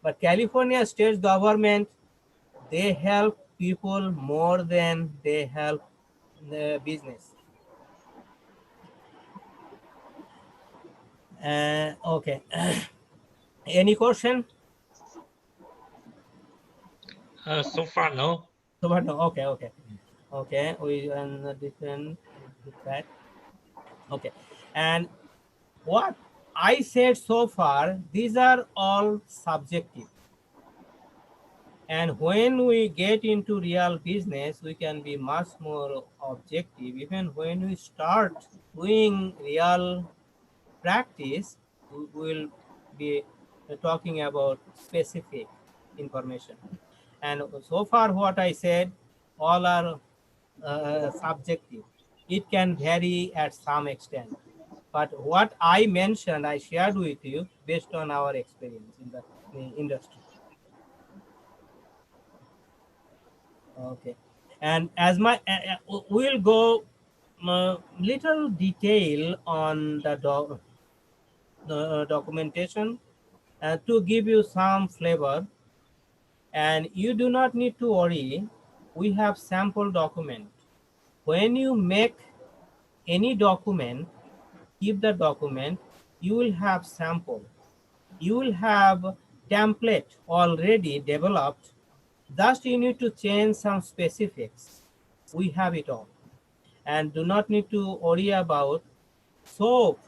but California state government, they help people more than they help the business. Okay. Any question? So far, no. So what? No. Okay. Okay. Okay. We different that. Okay. And what I said so far, these are all subjective. And when we get into real business, we can be much more objective. Even when we start doing real practice, we will be talking about specific information. And so far, what I said, all are subjective. It can vary at some extent. But what I mentioned, I shared with you based on our experience in the industry. Okay. And as my, we'll go little detail on the documentation to give you some flavor. And you do not need to worry. We have sample document. When you make any document, keep the document, you will have sample. You will have template already developed. Just you need to change some specifics. We have it all. And do not need to worry about soap.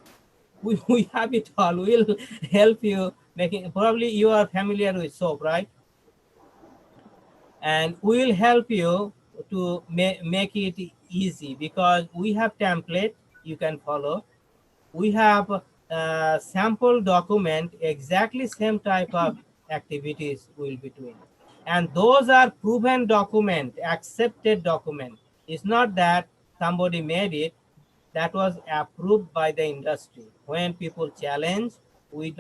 We have it all. We'll help you making, probably you are familiar with soap, right? And we will help you to make it easy because we have template you can follow. We have a sample document, exactly same type of activities we'll be doing. And those are proven document, accepted document. It's not that somebody made it, that was approved by the industry. When people challenge, we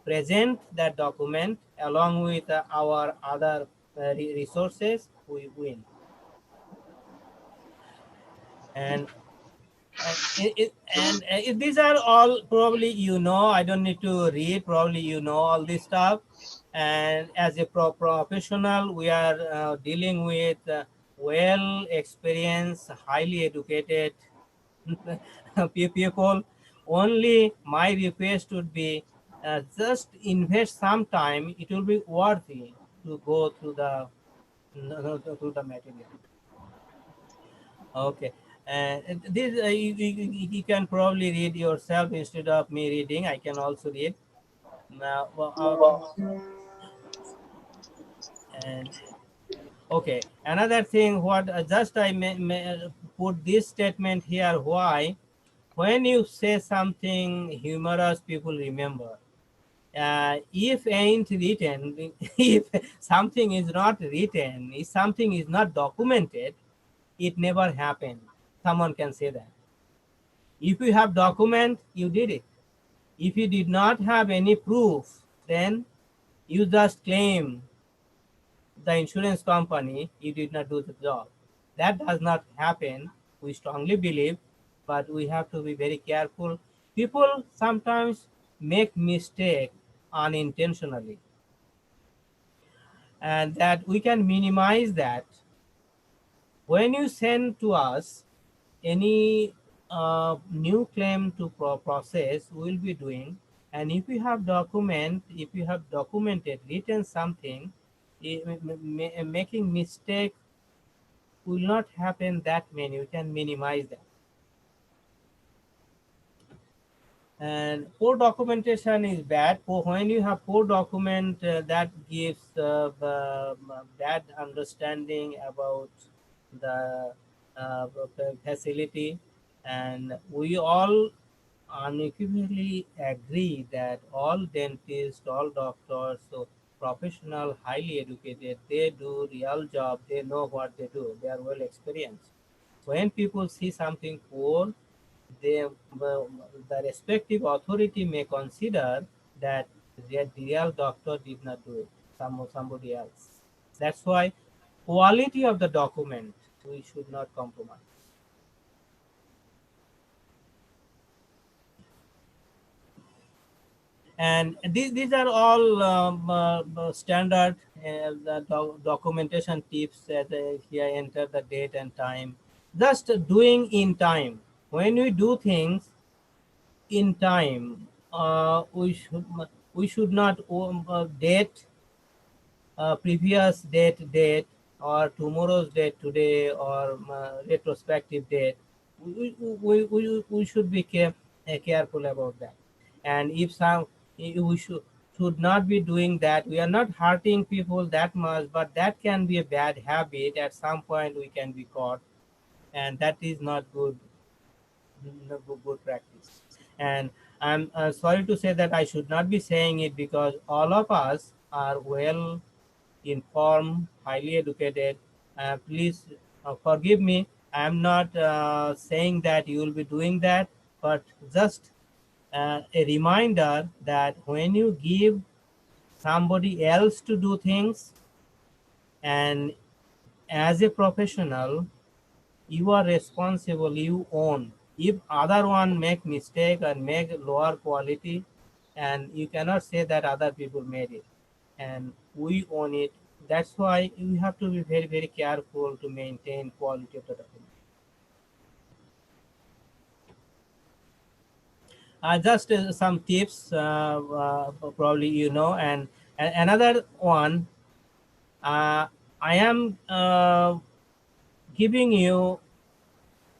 present that document along with our other resources, we win. And these are all probably I don't need to read, probably all this stuff. And as a professional, we are dealing with well experienced, highly educated people. Only my request would be just invest some time. It will be worthy to go through the material. Okay. This you can probably read yourself instead of me reading. I can also read. And okay, another thing. What just I may put this statement here. Why? When you say something humorous, people remember. If ain't written, if something is not written, if something is not documented, it never happened. Someone can say that. If you have document, you did it. If you did not have any proof, then you just claim the insurance company you did not do the job. That does not happen. We strongly believe, but we have to be very careful. People sometimes make mistake unintentionally, and that we can minimize that. When you send to us any new claim to process, we'll be doing. And if you have documented, written something, making mistake will not happen that many. We can minimize that. And poor documentation is bad. When you have poor document, that gives bad understanding about the facility. And we all unequivocally agree that all dentists, all doctors, so professional, highly educated, they do real job, they know what they do, they are well experienced. When people see something poor, they the respective authority may consider that the real doctor did not do it, somebody else. That's why quality of the document we should not compromise. And these are all standard documentation tips that here enter the date and time. Just doing in time. When we do things, in time. We should not date previous date or tomorrow's date today or retrospective date. We should be careful about that. And if some, we should not be doing that. We are not hurting people that much, but that can be a bad habit. At some point we can be caught, and that is not good, good practice. And I'm sorry to say that I should not be saying it, because all of us are well informed, highly educated. Please forgive me. I'm not saying that you will be doing that, but just a reminder that when you give somebody else to do things, and as a professional, you are responsible, you own. If other one make mistake and make lower quality, and you cannot say that other people made it, and we own it. That's why you have to be very, very careful to maintain quality of the document. Just some tips, probably you know, and another one, I am giving you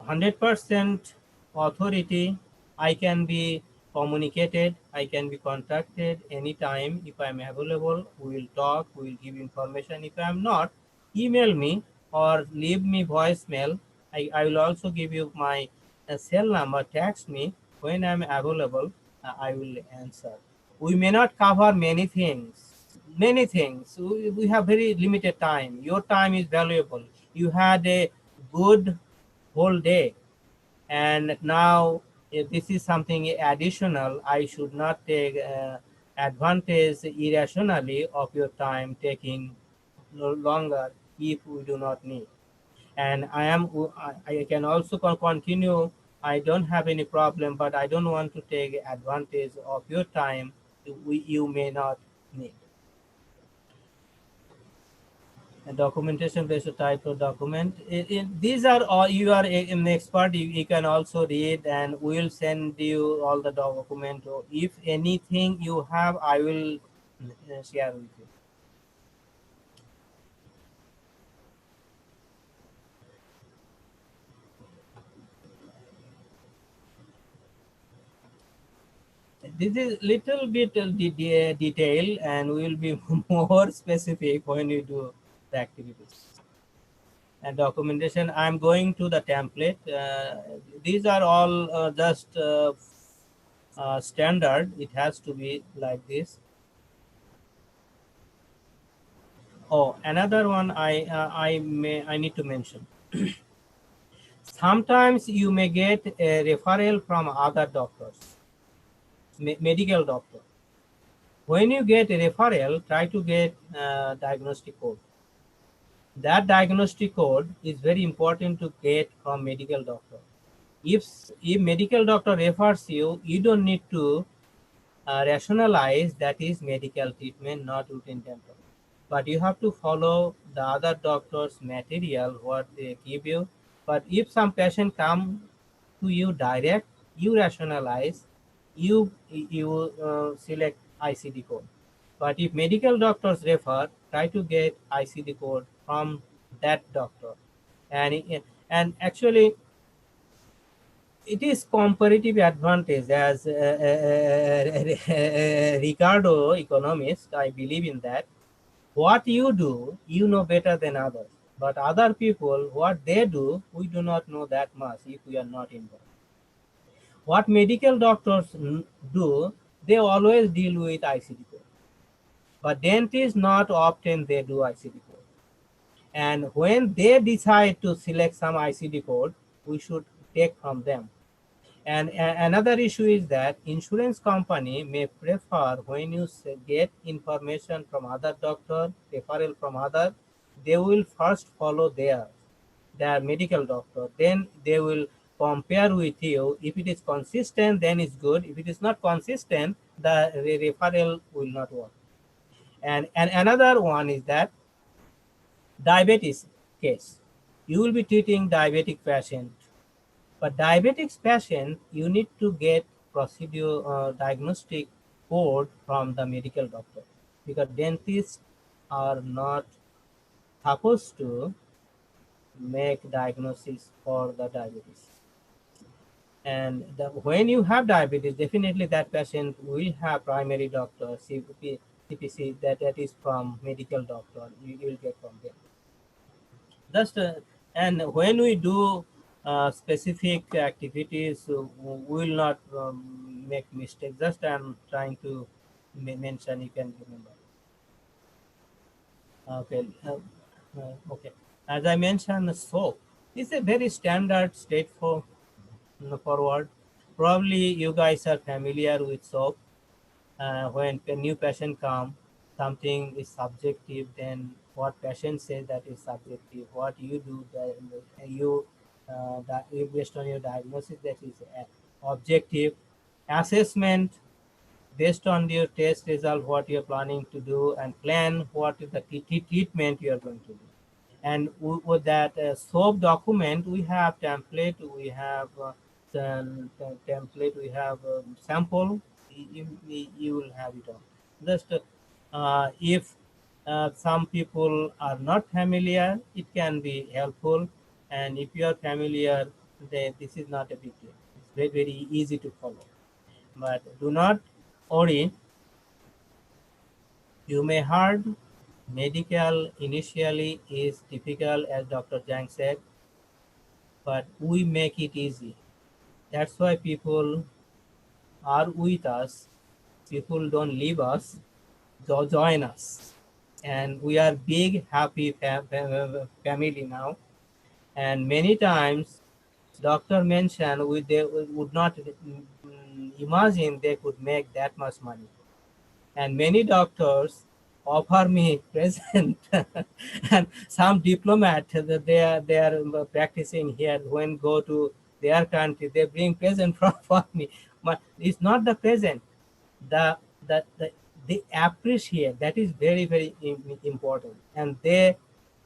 100% authority. I can be communicated, I can be contacted anytime. If I'm available, we will talk, we will give information. If I'm not, email me or leave me voicemail. I will also give you my cell number. Text me when I'm available. I will answer. We may not cover many things. Many things. We have very limited time. Your time is valuable. You had a good whole day, and now if this is something additional, I should not take advantage irrationally of your time, taking no longer if we do not need. And I can also continue. I don't have any problem, but I don't want to take advantage of your time you may not need. A documentation based type of document. These are all, you are an expert, you can also read, and we will send you all the document. Or if anything you have, I will share with you. This is little bit detail, and we will be more specific when you do the activities. And documentation, I'm going to the template. These are all just standard. It has to be like this. Oh, another one I need to mention. Sometimes you may get a referral from other doctors, medical doctor. When you get a referral, try to get diagnostic code. That diagnostic code is very important to get from medical doctor. If medical doctor refers you, you don't need to rationalize that is medical treatment, not routine dental. But you have to follow the other doctor's material, what they give you. But if some patient come to you direct, you rationalize, you select ICD code. But if medical doctors refer, try to get ICD code from that doctor. And actually, it is comparative advantage, as Ricardo, economist, I believe in that. What you do, you know better than others. But other people, what they do, we do not know that much if we are not involved. What medical doctors do, they always deal with ICD code. But dentists, not often they do ICD code. And when they decide to select some ICD code, we should take from them. And another issue is that insurance company may prefer, when you get information from other doctor, referral from other, they will first follow their medical doctor. Then they will compare with you. If it is consistent, then it's good. If it is not consistent, the referral will not work. And another one is that diabetes case. You will be treating diabetic patient. But diabetics patient, you need to get procedure diagnostic code from the medical doctor, because dentists are not supposed to make diagnosis for the diabetes. And when you have diabetes, definitely that patient will have primary doctor, CPC, that is from medical doctor, you will get from them. Just and when we do specific activities, we will not make mistakes. Just I'm trying to mention, you can remember. Okay. Okay. As I mentioned, soap is a very standard, forward. Probably you guys are familiar with soap. When a new patient comes, something is subjective, then what patient says that is subjective. What you do, that based on your diagnosis, that is objective. Assessment based on your test result, what you're planning to do, and plan what is the treatment you are going to do. And with that SOAP document, we have template, we have template, we have sample. You will have it all. Just if some people are not familiar, it can be helpful. And if you are familiar, then this is not a big deal. It's very, very easy to follow. But do not worry. You may heard medical initially is difficult, as Dr. Jang said, but we make it easy. That's why people are with us. People don't leave us, join us. And we are big, happy family now. And many times, doctor mentioned they would not imagine they could make that much money. And many doctors offer me present and some diplomat that they are practicing here, when go to their country they bring present for me, but it's not the present, the they appreciate, that is very, very important, and they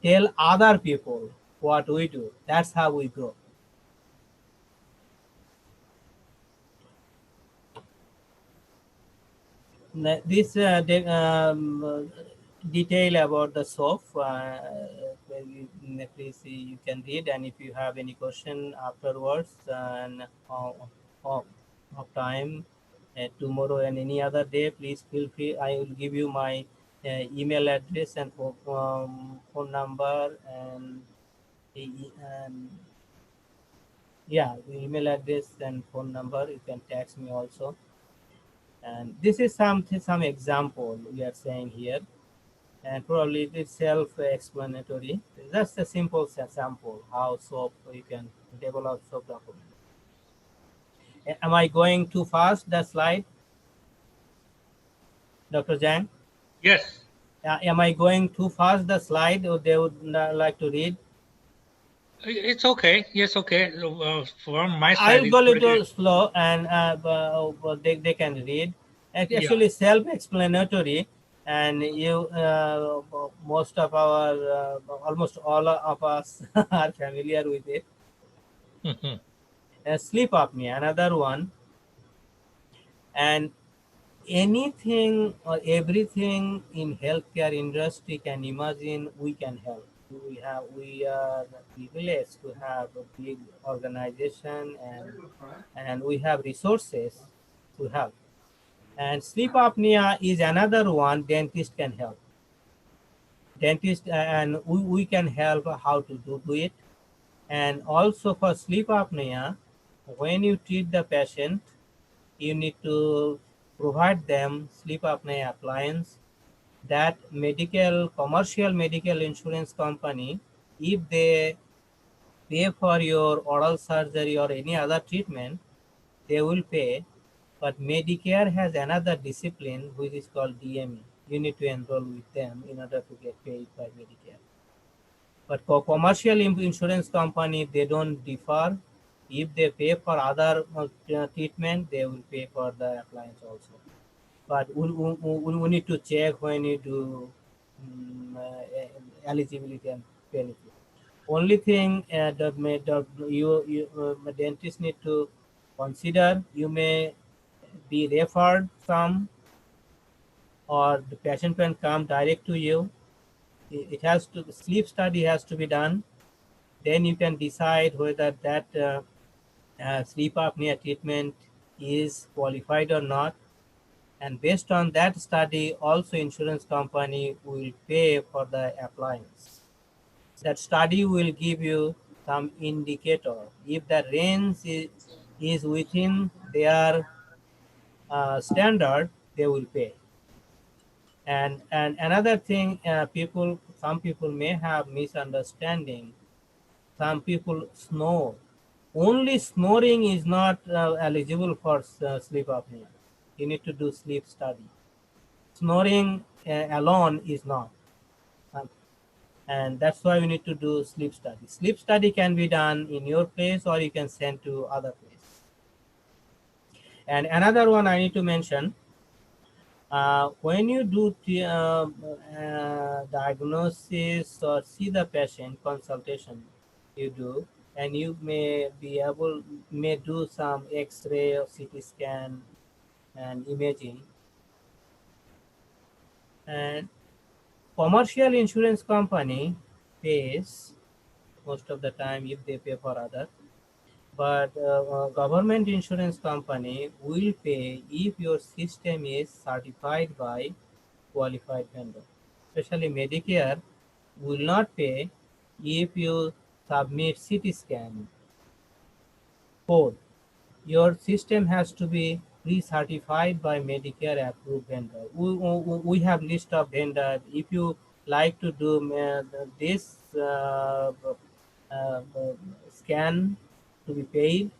tell other people what we do. That's how we grow. This detail about the soap, please you can read, and if you have any question afterwards and of time, tomorrow and any other day, please feel free. I will give you my email address and phone number, and yeah, email address and phone number. You can text me also. And this is some example we are saying here, and probably it is self-explanatory. Just a simple sample how soap you can develop soap document. Am I going too fast, the slide, Dr. Jang? Yes. Am I going too fast, the slide, or they would like to read? It's okay. Yes, okay. From my side, I'll go a little slow, and they can read. Actually, self-explanatory, and you most of our almost all of us are familiar with it. Sleep apnea, another one, and anything or everything in healthcare industry can imagine we can help. We are privileged to have a big organization, and we have resources to help. And sleep apnea is another one dentist can help. Dentist and we can help how to do it. And also for sleep apnea, when you treat the patient, you need to provide them sleep apnea appliance that commercial medical insurance company, if they pay for your oral surgery or any other treatment, they will pay. But Medicare has another discipline which is called DME. You need to enroll with them in order to get paid by Medicare. But for commercial insurance company, they don't differ. If they pay for other treatment, they will pay for the appliance also. But we need to check when you do eligibility and benefit. Only thing the dentist need to consider, you may be referred some, or the patient can come direct to you. It has to, the sleep study has to be done. Then you can decide whether that sleep apnea treatment is qualified or not. And based on that study, also insurance company will pay for the appliance. That study will give you some indicator. If the range is within their standard, they will pay. And another thing, some people may have misunderstanding. Some people snore. Only snoring is not eligible for sleep apnea. You need to do sleep study. Snoring alone is not. Um, and that's why we need to do sleep study. Sleep study can be done in your place, or you can send to other place. And another one I need to mention, when you do diagnosis or see the patient consultation, you do, and you may do some X-ray or CT scan and imaging. And commercial insurance company pays most of the time if they pay for other, but government insurance company will pay if your system is certified by qualified vendor. Especially Medicare will not pay if you submit CT scan code. Your system has to be pre-certified by Medicare approved vendor. We have list of vendor. If you like to do this scan to be paid,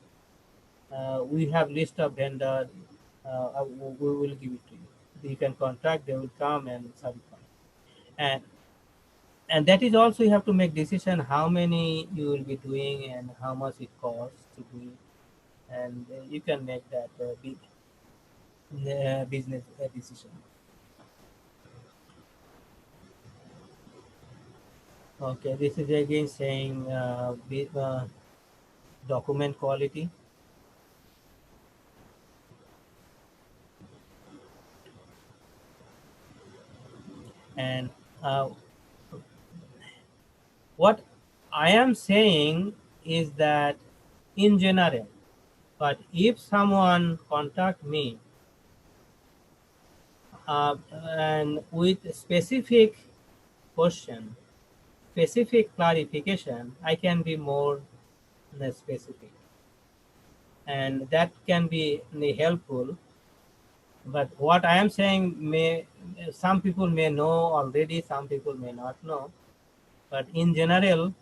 we have list of vendor. We will give it to you. You can contact. They will come and certify. And that is also you have to make decision how many you will be doing and how much it costs to do it, and you can make that big business decision. Okay, this is again saying document quality. And what I am saying is that in general, but if someone contact me and with specific question, specific clarification, I can be more specific, and that can be helpful. But what I am saying may, some people may know already, some people may not know. But in general,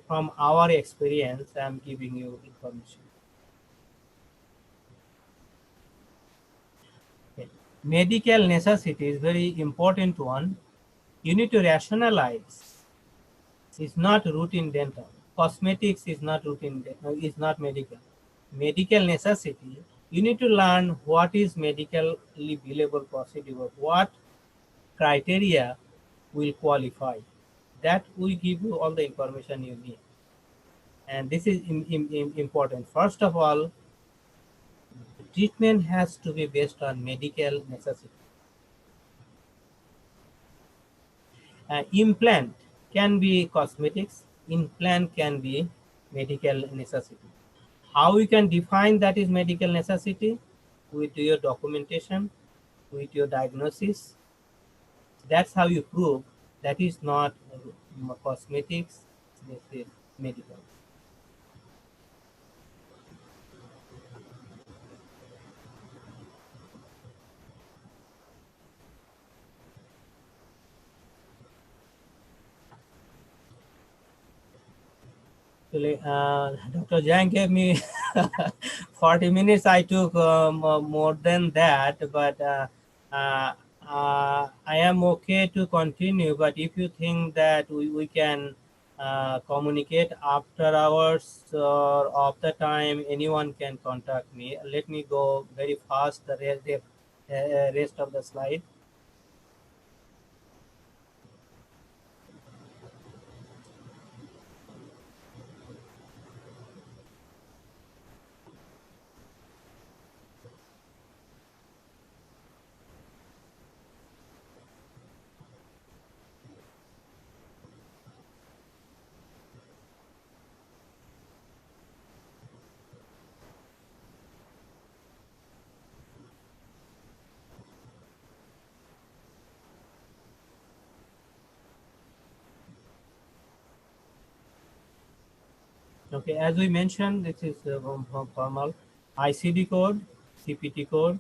from our experience, I am giving you information. Okay. Medical necessity is very important one. You need to rationalize. It's not routine dental. Cosmetics is not routine, is not medical. Medical necessity, you need to learn what is medically billable procedure, what criteria will qualify. That will give you all the information you need. And this is important. First of all, treatment has to be based on medical necessity. Implant can be cosmetics, implant can be medical necessity. How we can define that is medical necessity? With your documentation, with your diagnosis. That's how you prove that is not cosmetics, this is medical. Actually, Dr. Jang gave me 40 minutes. I took more than that, but I am okay to continue. But if you think that we can communicate after hours or off the time, anyone can contact me. Let me go very fast the rest of the slide. Okay, as we mentioned, this is formal ICD code, CPT code,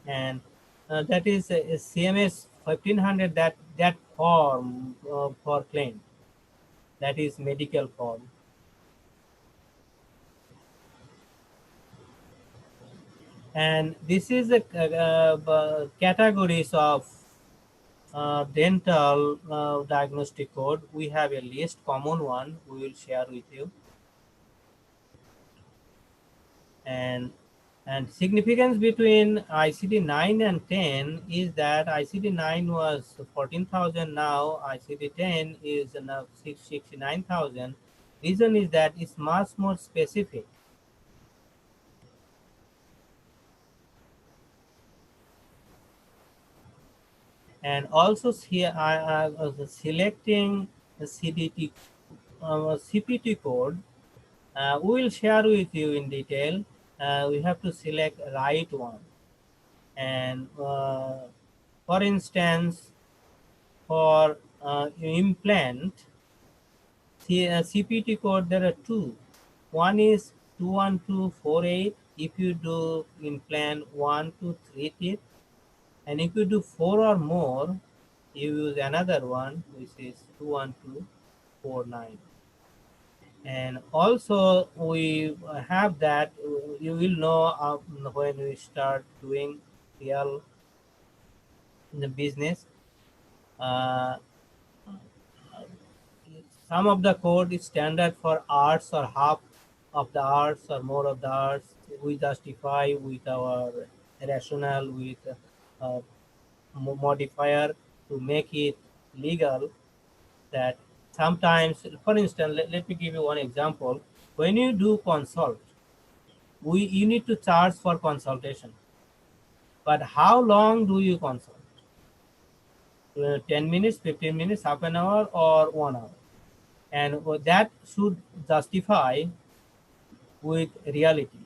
and that is a CMS 1500. That form for claim, that is medical form. And this is the categories of dental diagnostic code. We have a list, common one we will share with you. And significance between ICD 9 and 10 is that ICD 9 was 14,000, now ICD 10 is now 69,000. Reason is that it's much more specific. And also here I was selecting the CDT CPT code. We will share with you in detail. We have to select right one. And for instance, for implant CPT code, there are two. One is 21248 if you do implant 1 to 3 teeth, and if you do 4 or more, you use another one which is 21249. And also we have that you will know when we start doing real in the business. Uh, some of the code is standard for hours or half of the hours or more of the hours. We justify with our rationale, with uh, modifier to make it legal. That sometimes, for instance, let me give you one example. When you do consult, you need to charge for consultation. But how long do you consult? 10 minutes, 15 minutes, half an hour, or 1 hour? And that should justify with reality.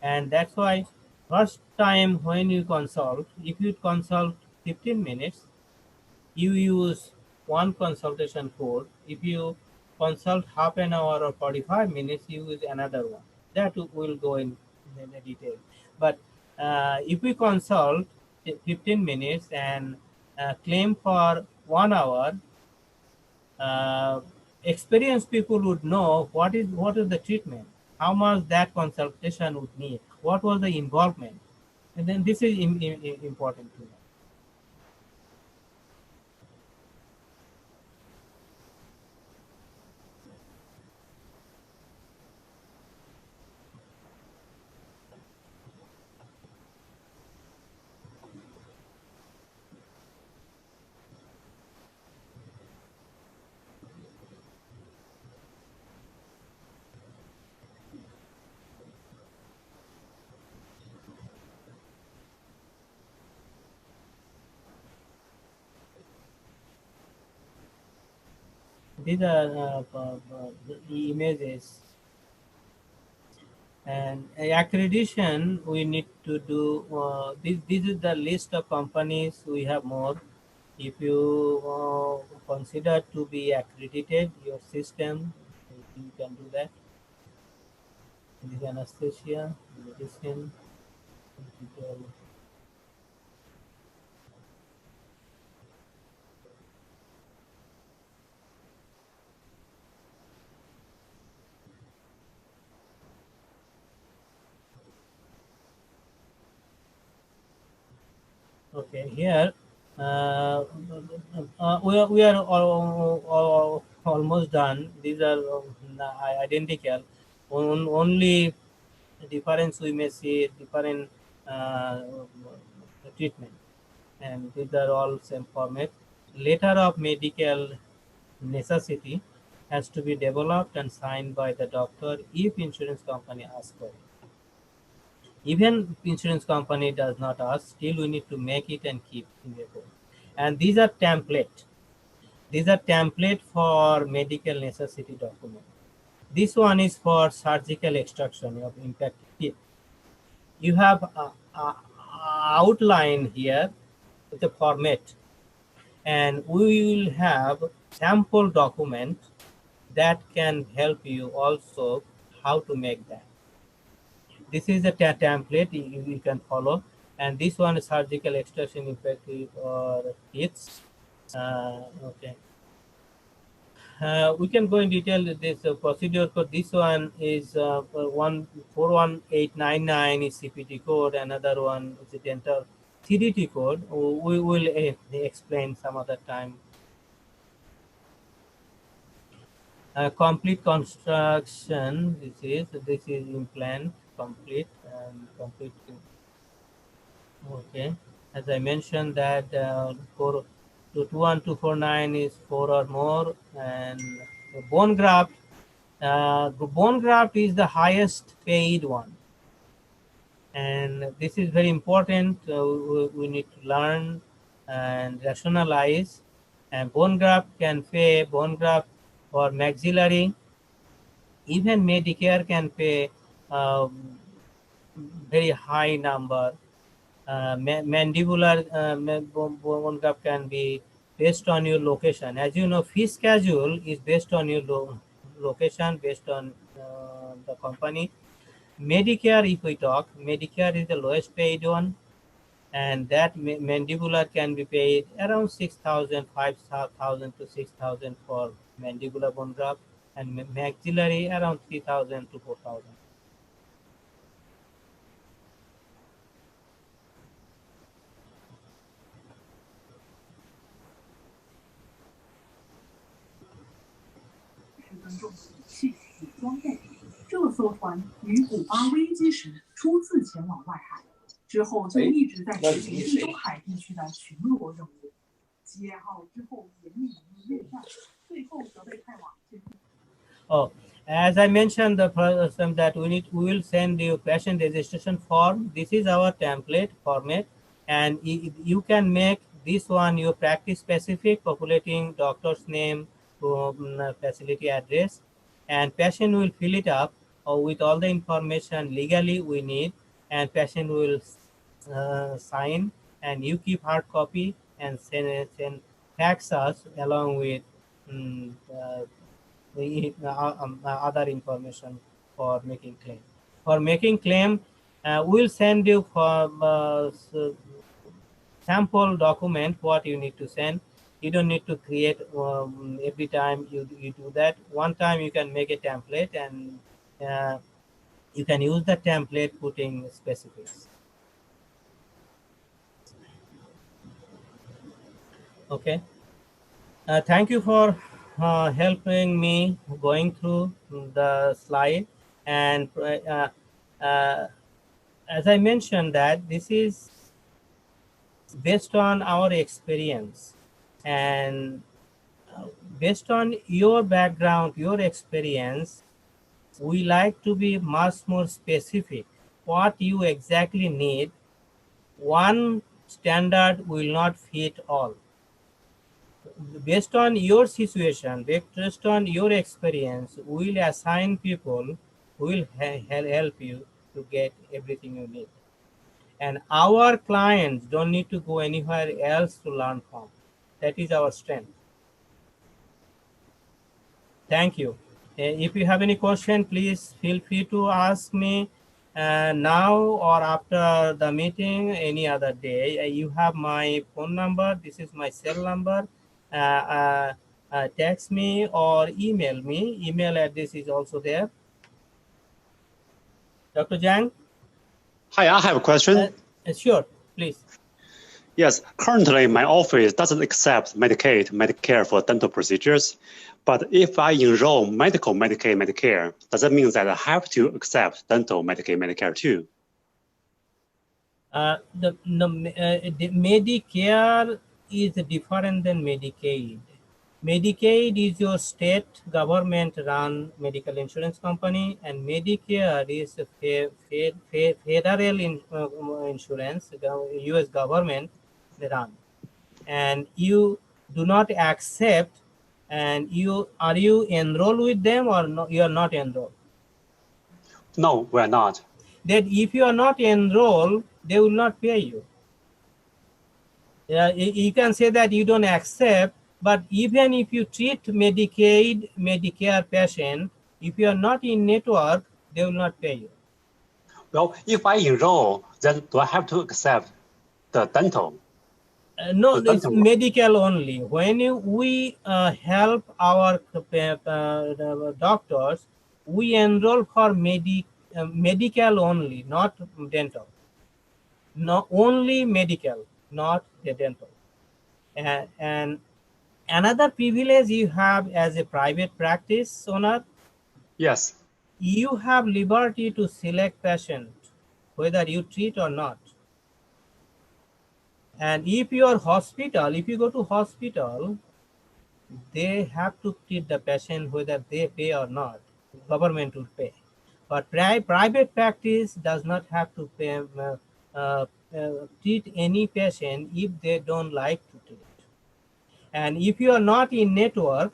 And that's why first time when you consult, if you consult 15 minutes, you use one consultation code. If you consult half an hour or 45 minutes, you use another one. That will go in detail. But if we consult 15 minutes and claim for 1 hour, uh, experienced people would know what is the treatment, how much that consultation would need, what was the involvement, and then this is important to know. These are the images. And accreditation, we need to do, this is the list of companies, we have more. If you consider to be accredited, your system, you can do that. This is anesthesia, medicine, digital. Okay, here we are almost done. These are identical. Only difference we may see different uh, treatment, and these are all same format. Letter of medical necessity has to be developed and signed by the doctor if insurance company asks for it. Even insurance company does not ask, still we need to make it and keep in record. And these are template. These are template for medical necessity document. This one is for surgical extraction of impacted teeth. You have a outline here with a format, and we will have sample document that can help you also how to make that. This is a template you can follow, and this one is surgical extraction effective or hits. Okay. We can go in detail with this procedure code. This one is 41899 is CPT code. Another one is the dental CDT code. We will explain some other time. Complete construction. This is implant complete and complete. Okay. As I mentioned that 21249 is 4 or more, and bone graft. Bone graft is the highest paid one, and this is very important. We need to learn and rationalize. And bone graft can pay bone graft for maxillary. Even Medicare can pay very high number. Mandibular bone graft can be based on your location. As you know, fee schedule is based on your location, based on the company. Medicare, if we talk, Medicare is the lowest paid one, and that mandibular can be paid around 6,000, 5,000 to 6,000 for mandibular bone graft, and maxillary around 3,000 to 4,000. Oh, as I mentioned the first time that we will send you patient registration form. This is our template format, and you can make this one your practice specific, populating doctor's name, facility address, and patient will fill it up with all the information legally we need, and patient will sign, and you keep hard copy and send fax us along with the other information for making claim. For making claim, we'll send you for sample document what you need to send. You don't need to create every time you do that. One time you can make a template, and you can use the template putting specifics. Okay. Thank you for helping me going through the slide. And as I mentioned that this is based on our experience, and based on your background, your experience, we like to be much more specific what you exactly need. One standard will not fit all. Based on your situation, based on your experience, we will assign people who will help you to get everything you need. And our clients don't need to go anywhere else to learn from. That is our strength. Thank you. If you have any question, please feel free to ask me now or after the meeting any other day. You have my phone number. This is my cell number. Text me or email me. Email address is also there. Dr. Jang? Hi, I have a question. Sure, please. Yes, currently my office doesn't accept Medicaid, Medicare for dental procedures. But if I enroll medical, Medicaid, Medicare, does that mean that I have to accept dental, Medicaid, Medicare too? The Medicare is different than Medicaid. Medicaid is your state government-run medical insurance company, and Medicare is a federal insurance, U.S. government run. And you do not accept. And are you enrolled with them or no? You are not enrolled? No, we're not. That if you are not enrolled, they will not pay you. You can say that you don't accept, But even if you treat Medicaid, Medicare patient, if you are not in network, they will not pay you. Well, if I enroll, then do I have to accept the dental? No, The it's dental. medical only. When we help our doctors, we enroll for medical only, not dental. No, only medical, not the dental. And another privilege you have as a private practice owner, Yes. you have liberty to select patient, whether you treat or not. And if you are hospital, if you go to hospital, they have to treat the patient whether they pay or not. Government will pay. But private practice does not have to pay, treat any patient if they don't like to treat. And if you are not in network,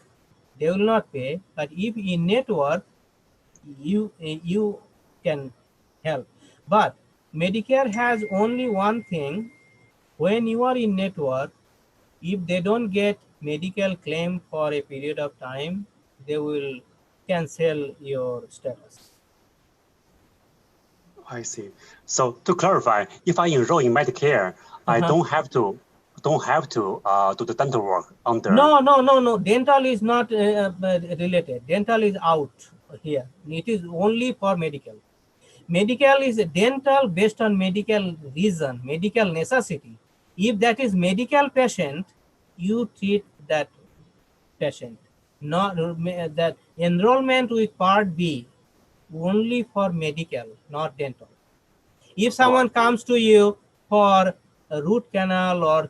they will not pay. But if in network, you can help. But Medicare has only one thing. When you are in network, if they don't get medical claim for a period of time, they will cancel your status. I see. So to clarify, if I enroll in Medicare, I don't have to do the dental work under. No. Dental is not related. Dental is out here. It is only for medical. Medical is dental based on medical reason, medical necessity. If that is medical patient, you treat that patient. Not that enrollment with Part B only for medical, not dental. If someone comes to you for a root canal or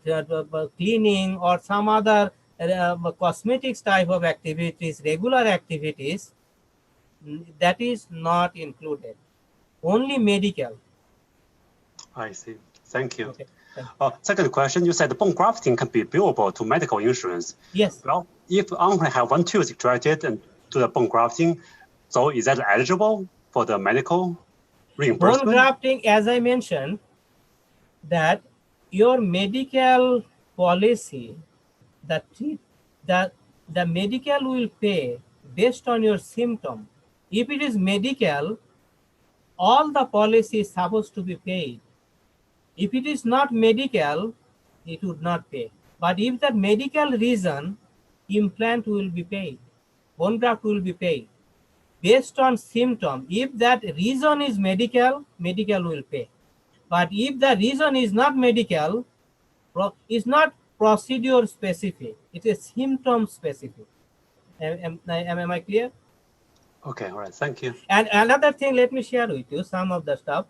cleaning or some other cosmetics type of activities, regular activities, that is not included. Only medical. I see. Thank you. Okay. Second question, you said bone grafting can be billable to medical insurance. Yes. Well, if I only have one tooth extracted and do the bone grafting, so is that eligible for the medical reimbursement? Bone grafting, as I mentioned, that your medical policy, the medical will pay based on your symptom. If it is medical, all the policy is supposed to be paid. If it is not medical, it would not pay. But if the medical reason, implant will be paid, bone graft will be paid based on symptom. If that reason is medical, medical will pay. But if the reason is not medical, is not procedure specific, it is symptom specific. Am I clear? Okay, all right, thank you. And another thing, let me share with you some of the stuff.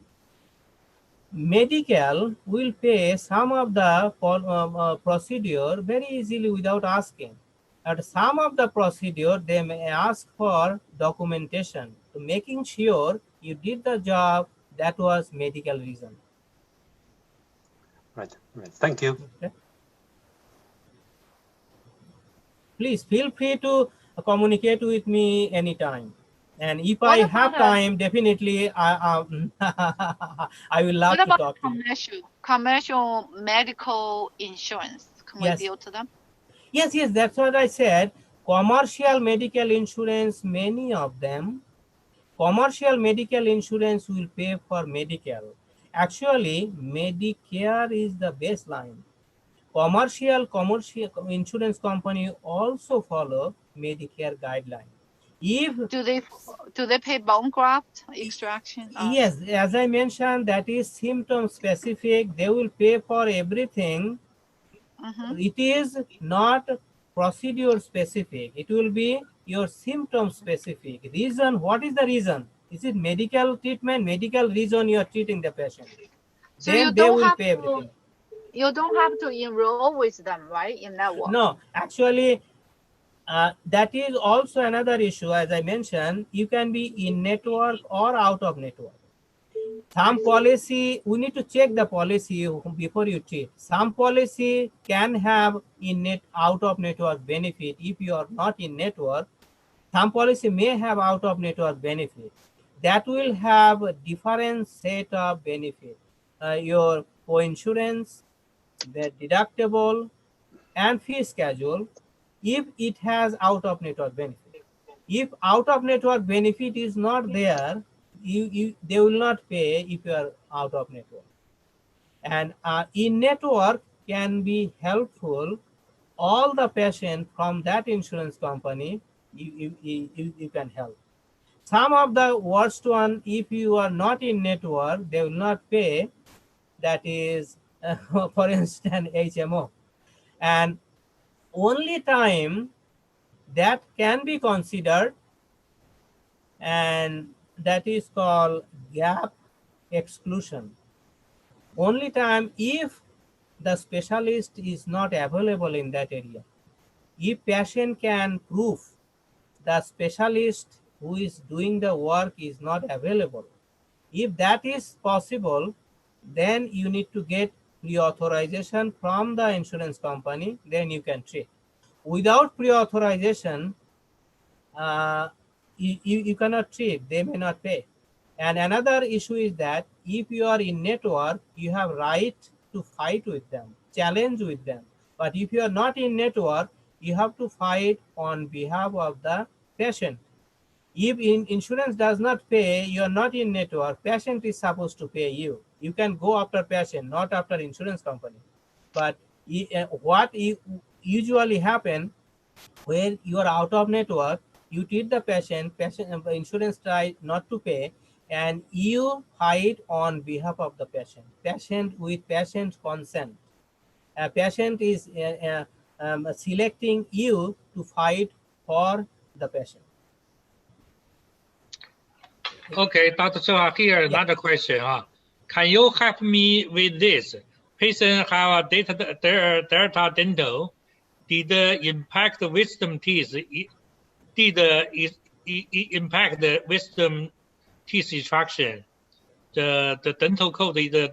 Medical will pay some of the procedure very easily without asking. At some of the procedure, they may ask for documentation to making sure you did the job that was medical reason. Right. Thank you. Okay. Please feel free to communicate with me anytime. And if I have time, definitely I will love to talk to you. Commercial medical insurance, can we bill to them? Yes, that's what I said. Commercial medical insurance, many of them, commercial medical insurance will pay for medical. Actually, Medicare is the baseline. Commercial insurance company also follow Medicare guideline. If do they pay bone graft extraction? Yes, as I mentioned, that is symptom specific. They will pay for everything. It is not procedure specific. It will be your symptom specific. Reason, what is the reason? Is it medical treatment, medical reason you are treating the patient? So then they will pay everything. You don't have to enroll with them, right, in network? No, actually, that is also another issue. As I mentioned, you can be in network or out of network. Some policy, we need to check the policy before you treat. Some policy can have out of network benefit if you are not in network. Some policy may have out of network benefit. That will have a different set of benefit. Your co-insurance, the deductible, and fee schedule if it has out-of-network benefit. If out-of-network benefit is not there, they will not pay if you are out of network. And in-network can be helpful. All the patient from that insurance company, you can help. Some of the worst one, if you are not in network, they will not pay. That is, for instance, HMO. And only time that can be considered, and that is called gap exclusion. Only time if the specialist is not available in that area. If patient can prove the specialist who is doing the work is not available, if that is possible, then you need to get pre-authorization from the insurance company, then you can treat. Without pre-authorization, you cannot treat, they may not pay. And another issue is that if you are in network, you have right to fight with them, challenge with them. But if you are not in network, you have to fight on behalf of the patient. If insurance does not pay, you are not in network, patient is supposed to pay you. You can go after patient, not after insurance company. But what usually happen when you are out of network, you treat the patient, insurance try not to pay, and you fight on behalf of the patient with patient consent. A patient is selecting you to fight for the patient. Okay, Dr. Soha, here another question. Can you help me with this? Patient have a Delta Dental. Did impact the wisdom teeth? Did it impact the wisdom teeth extraction? The dental code is the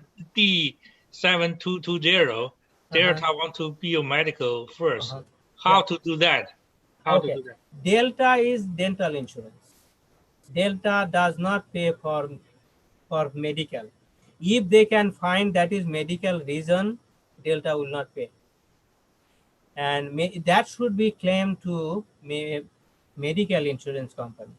D7220. Delta want to biomedical first. How to do that? How to do that? Delta is dental insurance. Delta does not pay for medical. If they can find that is medical reason, Delta will not pay. And that should be claimed to medical insurance company.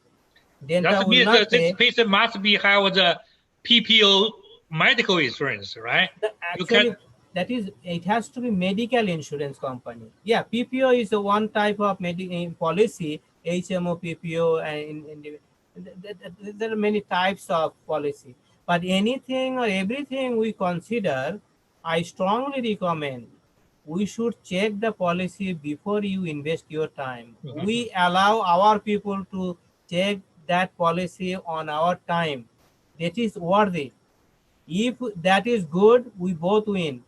That means that this patient must be have the PPO medical insurance, right? Actually, that is, it has to be medical insurance company. Yeah, PPO is one type of policy, HMO, PPO, and there are many types of policy. But anything or everything we consider, I strongly recommend we should check the policy before you invest your time. We allow our people to check that policy on our time. That is worthy. If that is good, we both win.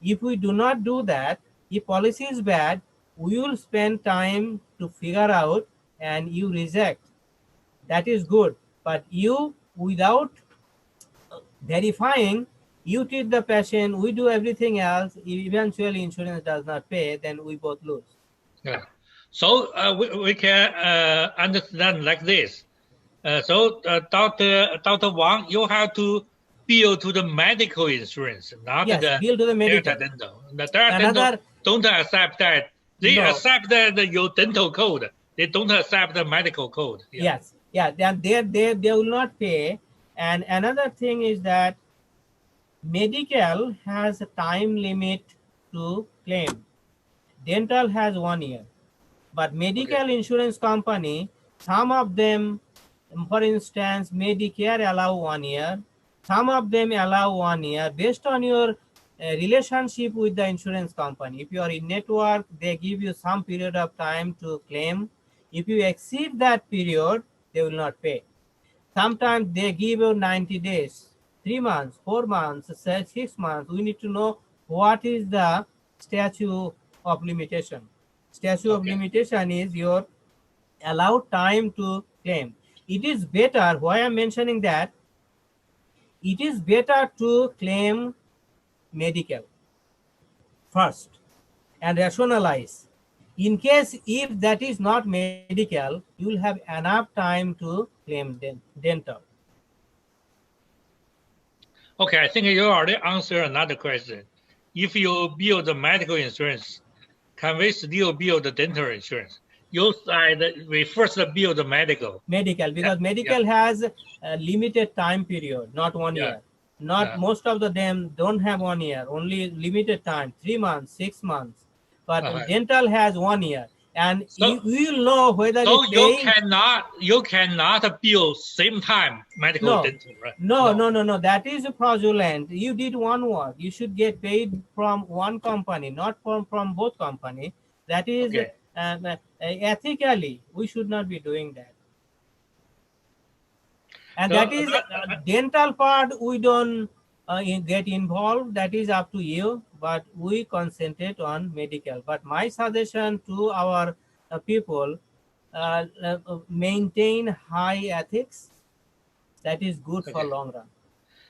If we do not do that, if policy is bad, we will spend time to figure out and you reject. That is good. But you, without verifying, you treat the patient, we do everything else, eventually insurance does not pay, then we both lose. Yeah. So we can understand like this. Dr. Wang, you have to bill to the medical insurance, not bill to the medical. Dental. The dental don't accept that. They accept your dental code. They don't accept the medical code. Yeah. Yes. Yeah. Then they will not pay. And another thing is that medical has a time limit to claim. Dental has 1 year. But medical insurance company, some of them, for instance, Medicare allow 1 year. Some of them allow 1 year based on your relationship with the insurance company. If you are in network, they give you some period of time to claim. If you exceed that period, they will not pay. Sometimes they give you 90 days, 3 months, 4 months, 6 months. We need to know what is the statute of limitation. Statute of limitation is your allowed time to claim. It is better, why I'm mentioning that, it is better to claim medical first and rationalize. In case if that is not medical, you will have enough time to claim dental. Okay, I think you already answered another question. If you bill the medical insurance can we still bill the dental insurance? You said we first bill the medical. Medical, because medical has a limited time period, not 1 Yeah. year. Not most of them don't have 1 year, only limited time, 3 months, 6 months. But dental has 1 year, and So- you will know whether So it's you paying. cannot bill same time medical No. dental, right? No. That is fraudulent. You did one work. You should get paid from one company, not from both company. That is Okay. ethically, we should not be doing that. And So that is dental part. We don't get involved. That is up to you. But we concentrate on medical. But my suggestion to our people, maintain high ethics. That is good for long run.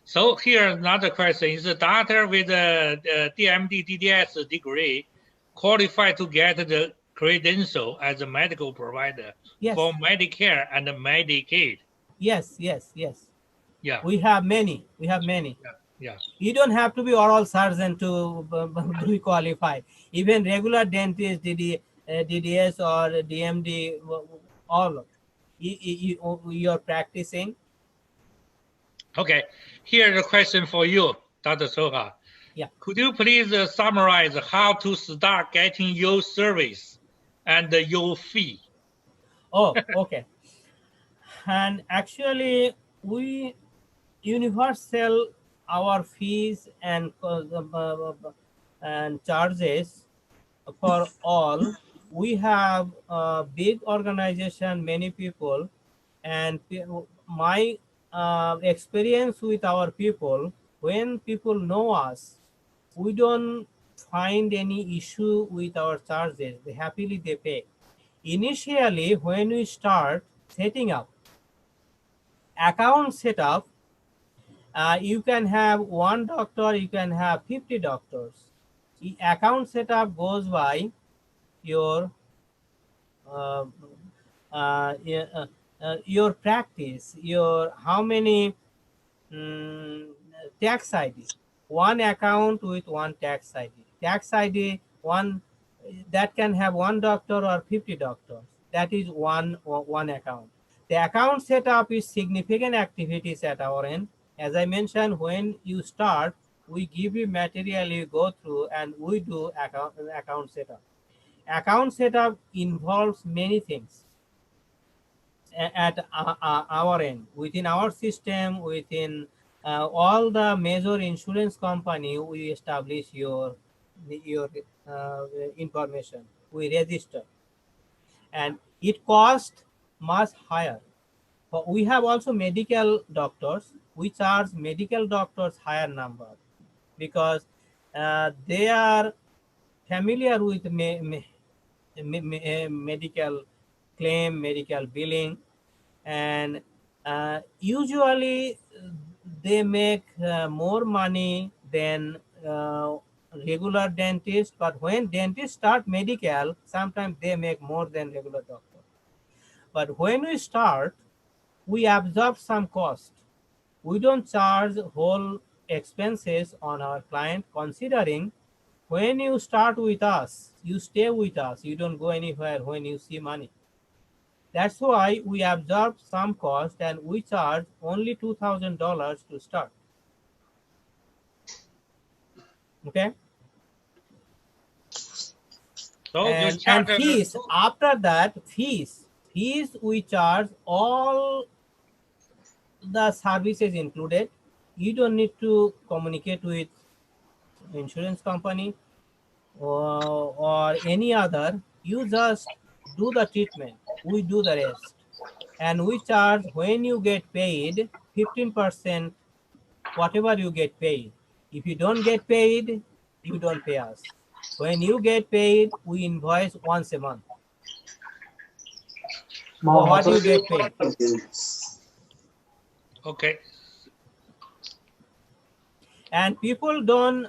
So here another question is: the doctor with a DMD DDS degree qualified to get the credential as a medical provider for Medicare and Medicaid? Yes. Yeah. We have many. Yeah. You don't have to be oral surgeon to be qualified. Even regular dentist, DDS or DMD, all of you're practicing. Okay. Here's a question for you, Dr. Soha. Yeah. Could you please summarize how to start getting your service and your fee? Oh, okay. And actually, we universal our fees and charges for all. We have a big organization, many people, and my experience with our people, when people know us, we don't find any issue with our charges. Happily they pay. Initially, when we start setting up account setup, you can have one doctor, you can have 50 doctors. The account setup goes by your practice, your how many tax ID. One account with one tax ID. Tax ID one that can have one doctor or 50 doctors. That is one account. The account setup is significant activities at our end. As I mentioned, when you start, we give you material you go through, and we do account setup. Account setup involves many things at our end, within our system, within all the major insurance company. We establish your information, we register, and it costs much higher. But we have also medical doctors. We charge medical doctors higher number because they are familiar with medical claim, medical billing, and usually they make more money than regular dentists. But when dentists start medical, sometimes they make more than regular doctor. But when we start, we absorb some cost. We don't charge whole expenses on our client, considering when you start with us, you stay with us, you don't go anywhere when you see money. That's why we absorb some cost, and we charge only $2,000 to start. Okay. So and fees, after that, fees we charge all the services included. You don't need to communicate with insurance company or any other. You just do the treatment, we do the rest, and we charge when you get paid 15%, whatever you get paid. If you don't get paid, you don't pay us. When you get paid, we invoice once a month. For what you get paid. Okay. And people don't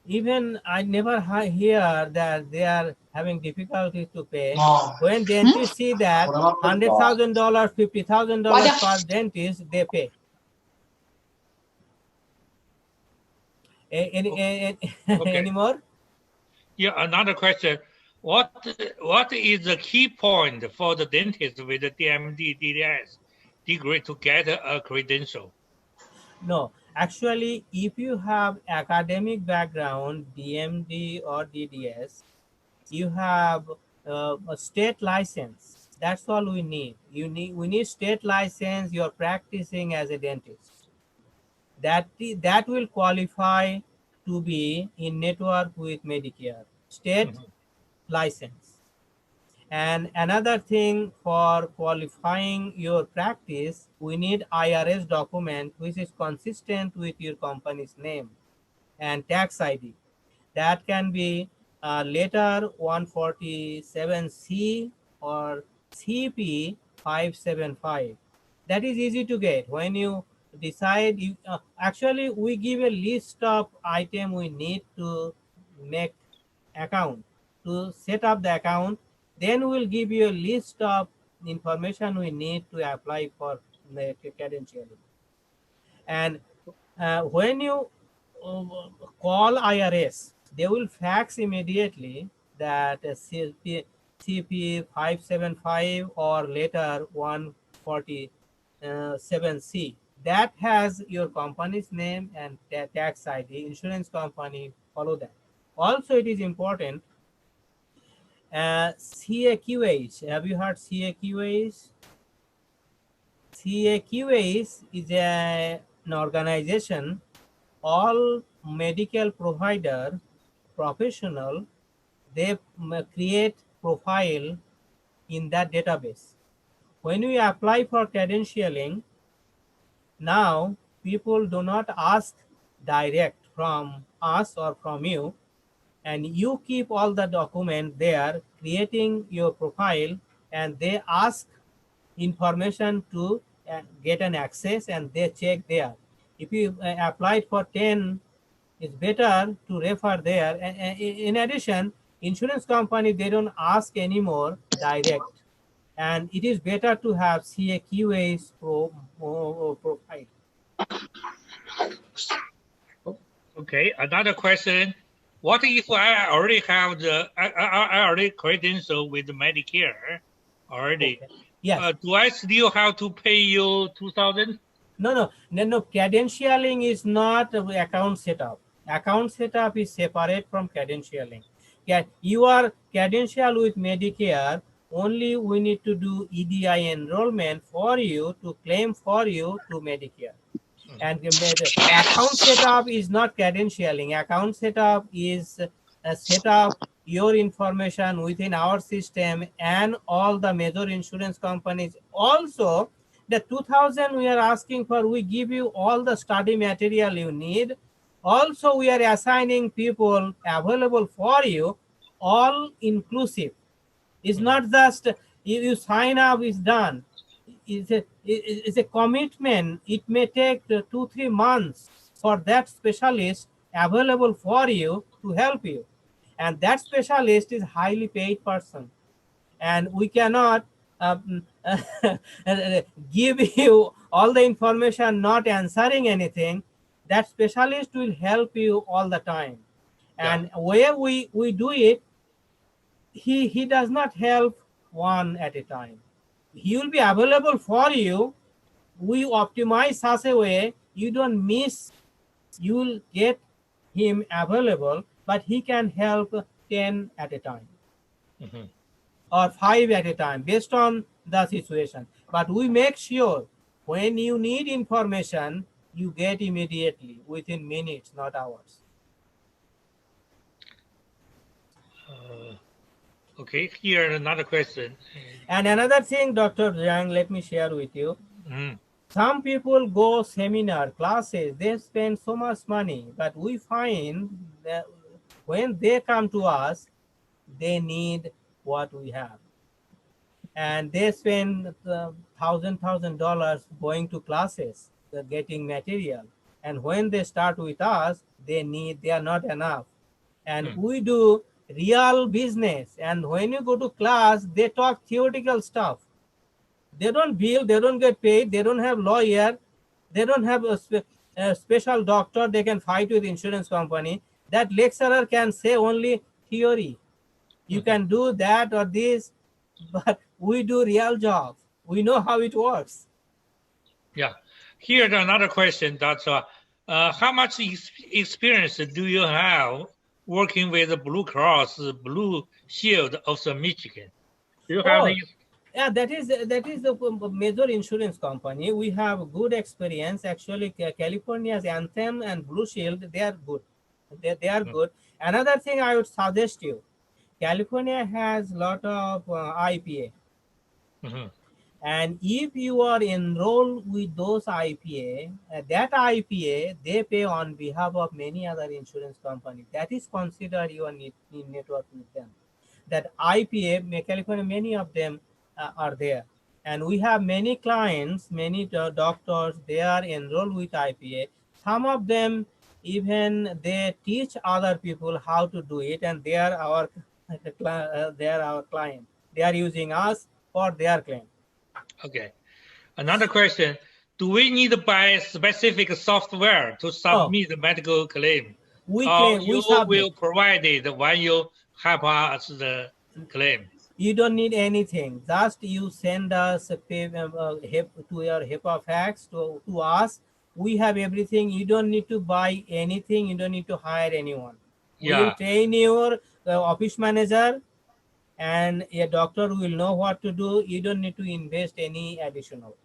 even, I never hear that they are having difficulties to pay. When dentists see that $100,000, $50,000 per dentist, they pay. Any more? Yeah, another question. What is the key point for the dentist with the DMD DDS degree to get a credential? No, actually, if you have academic background, DMD or DDS, you have a state license. That's all we need. We need state license. You're practicing as a dentist. That will qualify to be in network with Medicare. State license. And another thing, for qualifying your practice, we need IRS document which is consistent with your company's name and tax ID. That can be letter 147C or CP 575. That is easy to get. When you decide, actually we give a list of item we need to make account, to set up the account. Then we'll give you a list of information we need to apply for the credentialing. And when you call IRS, they will fax immediately that CP 575 or later 147C. That has your company's name and tax ID, insurance company, follow that. Also, it is important, CAQH. Have you heard CAQH? CAQH is an organization. All medical provider professional, they create profile in that database. When we apply for credentialing, now people do not ask direct from us or from you, and you keep all the document there, creating your profile, and they ask information to get an access, and they check there. If you applied for 10, it's better to refer there. And in addition, insurance company, they don't ask anymore direct, and it is better to have CAQA's profile. Okay, another question. What if I already have I already credential with Medicare already? Okay. Yes. Do I still have to pay you 2,000? No. Credentialing is not account setup. Account setup is separate from credentialing. Yeah, you are credentialed with Medicare. Only we need to do EDI enrollment for you to claim for you to Medicare. And account setup is not credentialing. Account setup is set up your information within our system and all the major insurance companies. Also, the 2,000 we are asking for, we give you all the study material you need. Also, we are assigning people available for you, all inclusive. It's not just you sign up, it's done. It's a commitment. It may take 2-3 months for that specialist available for you to help you. And that specialist is highly paid person. And we cannot give you all the information not answering anything. That specialist will help you all the time. And where we do it, he does not help one at a time. He will be available for you. We optimize such a way you don't miss. You will get him available, but he can help 10 at a time. Or 5 at a time based on the situation. But we make sure when you need information, you get immediately within minutes, not hours. Okay, here another question. And another thing, Dr. Zhang, let me share with you. Some people go seminar classes, they spend so much money, but we find that when they come to us, they need what we have. And they spend $1,000 going to classes, getting material. And when they start with us, they are not enough. And we do real business. And when you go to class, they talk theoretical stuff. They don't bill, they don't get paid, they don't have lawyer, they don't have a special doctor they can fight with insurance company. That lecturer can say only theory. You can do that or this, but we do real job. We know how it works. Yeah. Here's another question. That's how much experience do you have working with the Blue Cross Blue Shield of the Michigan? Do you have Oh, any? yeah, that is the major insurance company. We have good experience. Actually, California's Anthem and Blue Shield, they are good. They are good. Another thing I would suggest you, California has lot of IPA. And if you are enrolled with those IPA, that IPA, they pay on behalf of many other insurance companies. That is considered you are in network with them. That IPA, California, many of them are there. And we have many clients, many doctors, they are enrolled with IPA. Some of them, even they teach other people how to do it, and they are our client. They are using us for their claim. Okay. Another question. Do we need to buy specific software to submit the medical claim? We will provide it when you help us the claim? You don't need anything. Just you send us a to your HIPAA fax to us. We have everything. You don't need to buy anything. You don't need to hire anyone. We will train your office manager, and a doctor will know what to do. You don't need to invest any additional.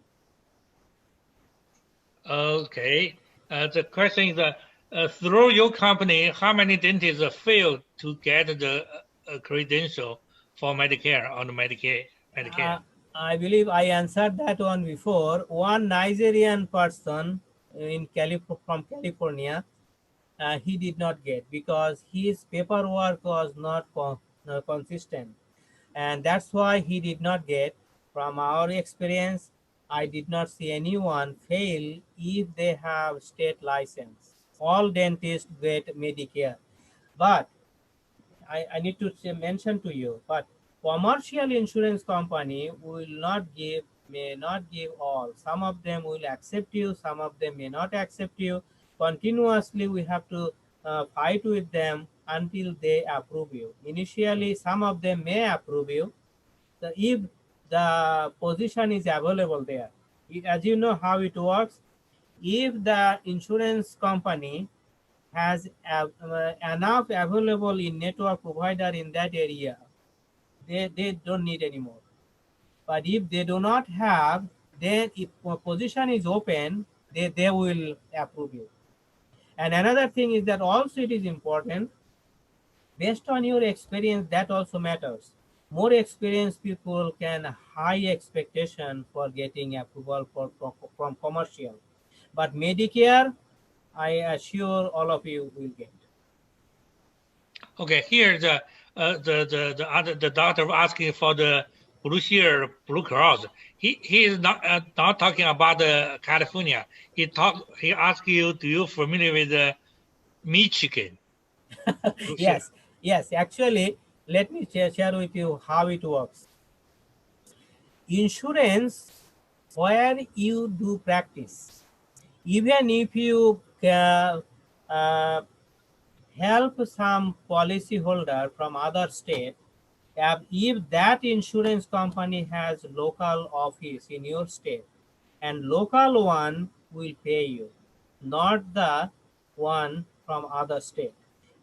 Okay. The question is, through your company, how many dentists failed to get the credential for Medicare on Medicare? I believe I answered that one before. One Nigerian person from California, he did not get because his paperwork was not consistent, and that's why he did not get. From our experience, I did not see anyone fail if they have state license. All dentists get Medicare, but I need to mention to you, but commercial insurance company may not give all. Some of them will accept you, some of them may not accept you. Continuously, we have to fight with them until they approve you. Initially, some of them may approve you. So if the position is available there, as you know how it works, if the insurance company has enough available in network provider in that area, they don't need anymore. But if they do not have, then if a position is open, they will approve you. And another thing is that also it is important, based on your experience, that also matters. More experienced people can high expectation for getting approval from commercial. But Medicare, I assure all of you will get. Okay, here the doctor asking for the Blue Cross. He is not talking about California. He asked you, do you familiar with Michigan? Yes. Actually, let me share with you how it works. Insurance, where you do practice, even if you help some policyholder from other state, if that insurance company has local office in your state, and local one will pay you, not the one from other state.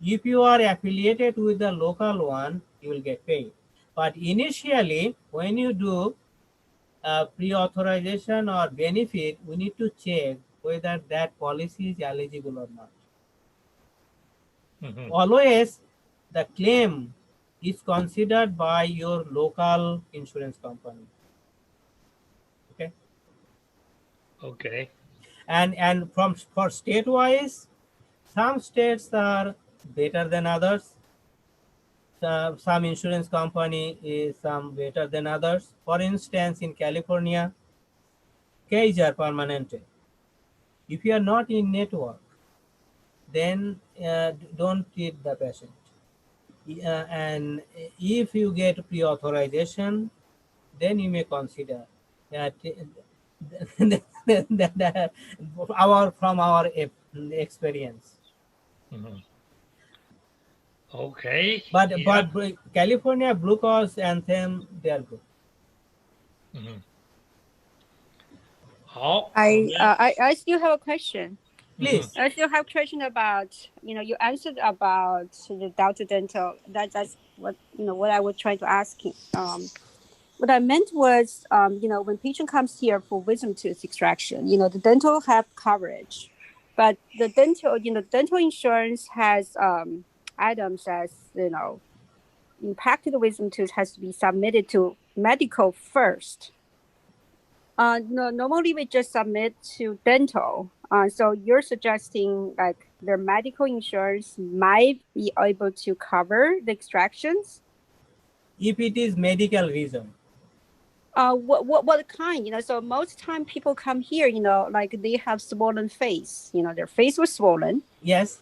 If you are affiliated with the local one, you will get paid. But initially, when you do pre-authorization or benefit, we need to check whether that policy is eligible or not. Always the claim is considered by your local insurance company. Okay. And for state wise, some states are better than others. Some insurance company is some better than others. For instance, in California, Kaiser Permanente. If you are not in network, then don't treat the patient. And if you get pre-authorization, then you may consider that from our experience. Okay. But yeah. California Blue Cross Anthem, they are good. 好， I still have a question. Please. I still have a question about, you answered about the Delta Dental. That's what, what I was trying to ask. What I meant was, when patient comes here for wisdom tooth extraction, the dental have coverage, but the dental insurance has items as, impacted wisdom tooth has to be submitted to medical first. No, normally we just submit to dental. So you're suggesting like their medical insurance might be able to cover the extractions? If it is medical reason. What kind? So most time people come here, like they have swollen face. Their face was swollen. Yes.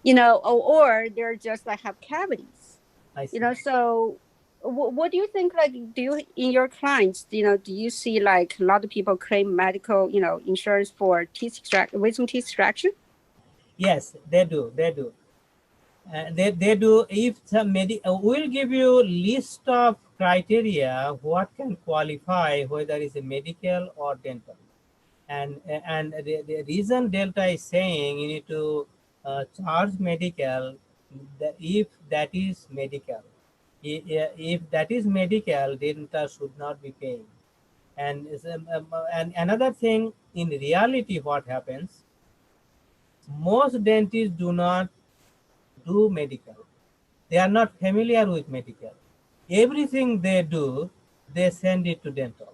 Or they're just like have cavities. I see. So what do you think? Like, in your clients, do you see like a lot of people claim medical, insurance for wisdom teeth extraction? Yes, they do. They do. They do. If some we'll give you list of criteria what can qualify whether it's a medical or dental, and the reason Delta is saying you need to charge medical if that is medical. If that is medical, Delta should not be paying. And another thing, in reality, what happens? Most dentists do not do medical. They are not familiar with medical. Everything they do, they send it to dental.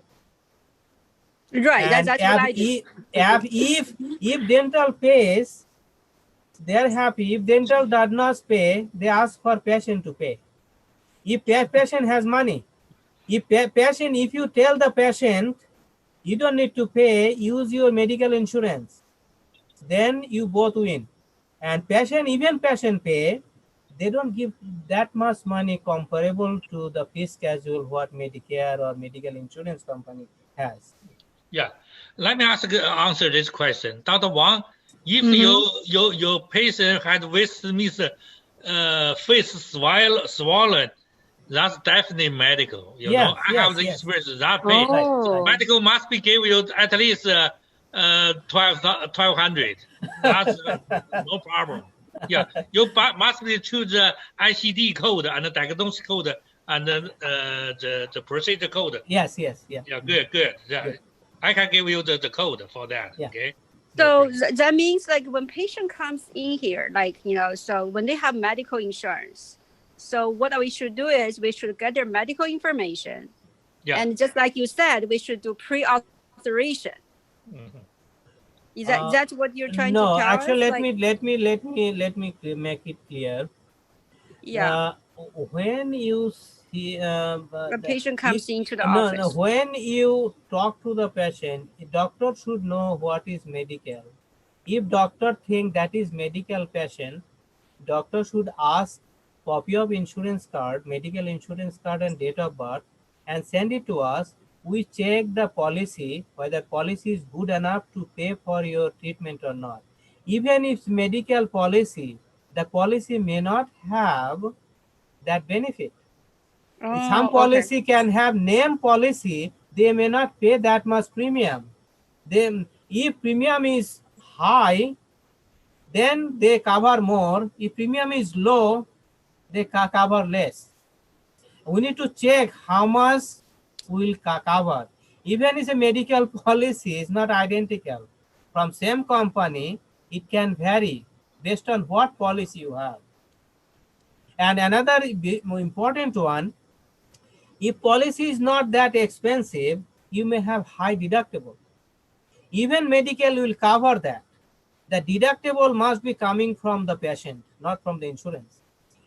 Right, And that's what I do. If dental pays, they are happy. If dental does not pay, they ask for patient to pay. If patient has money, if you tell the patient, you don't need to pay, use your medical insurance, then you both win. And even patient pay, they don't give that much money comparable to the fee schedule what Medicare or medical insurance company has. Yeah, let me answer this question, Dr. Wang. If your patient had wisdom face swollen, that's definitely medical. You know, I have the experience that pain. Medical must be give you at least 1,200. That's no problem. Yeah, you must be choose the ICD code and the diagnosis code and the procedure code. Yes. Yeah, good. Yeah, good. I can give you the code for that. Yeah. Okay. So that means like when patient comes in here, like, so when they have medical insurance, so what we should do is we should get their medical information. Yeah. And just like you said, we should do pre-authorization. Is that what you're trying to tell us? No, actually, let me make it clear. Yeah. When you see the patient comes into the office. No, when you talk to the patient, the doctor should know what is medical. If doctor think that is medical patient, doctor should ask copy of insurance card, medical insurance card and date of birth, and send it to us. We check the policy, whether policy is good enough to pay for your treatment or not. Even if medical policy, the policy may not have that benefit. Some policy can have name policy, they may not pay that much premium. Then if premium is high, then they cover more. If premium is low, they cover less. We need to check how much will cover. Even if a medical policy is not identical from same company, it can vary based on what policy you have. And another important one, if policy is not that expensive, you may have high deductible. Even medical will cover that. The deductible must be coming from the patient, not from the insurance.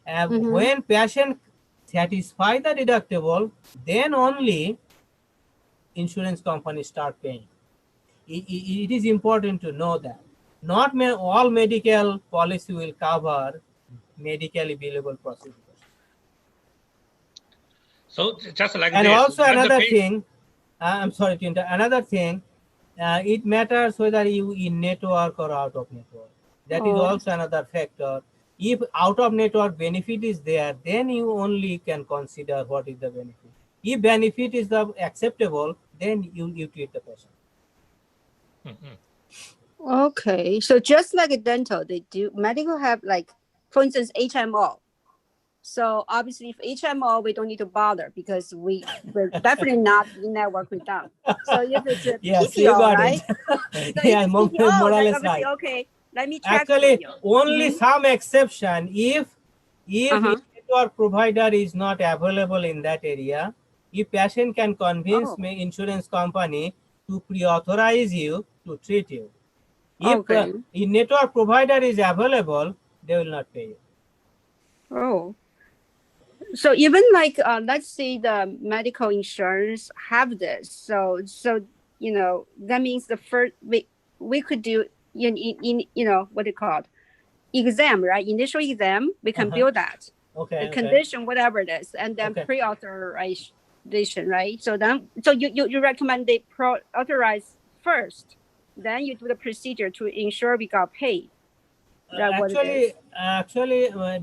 And when patient satisfy the deductible, then only insurance companies start paying. It is important to know that. Not all medical policy will cover medically billable procedures. So just like and this. Also another thing, I'm sorry to interrupt. Another thing, it matters whether you in network or out of network. That is also another factor. If out of network benefit is there, then you only can consider what is the benefit. If benefit is the acceptable, then you treat the patient. Okay, so just like a dental, they do medical have like, for instance, HMO. So obviously, if HMO, we don't need to bother because we're definitely not in network with them. So if it's a Yes, PPO, you got right? it. So Yeah, if it's PPO, more or then less obviously, right. okay, let me check for Actually, you. only some exception. If network provider is not available in that area, if patient can convince insurance company to pre-authorize you to treat you. If network provider is available, they will not pay you. Oh. So even like let's say the medical insurance have this, so you know that means the first we could do in you know what it called exam, right? Initial exam, we can build that. The condition, whatever it is, and then pre-authorization, right? So then you recommend they authorize first, then you do the procedure to ensure we got paid. Actually,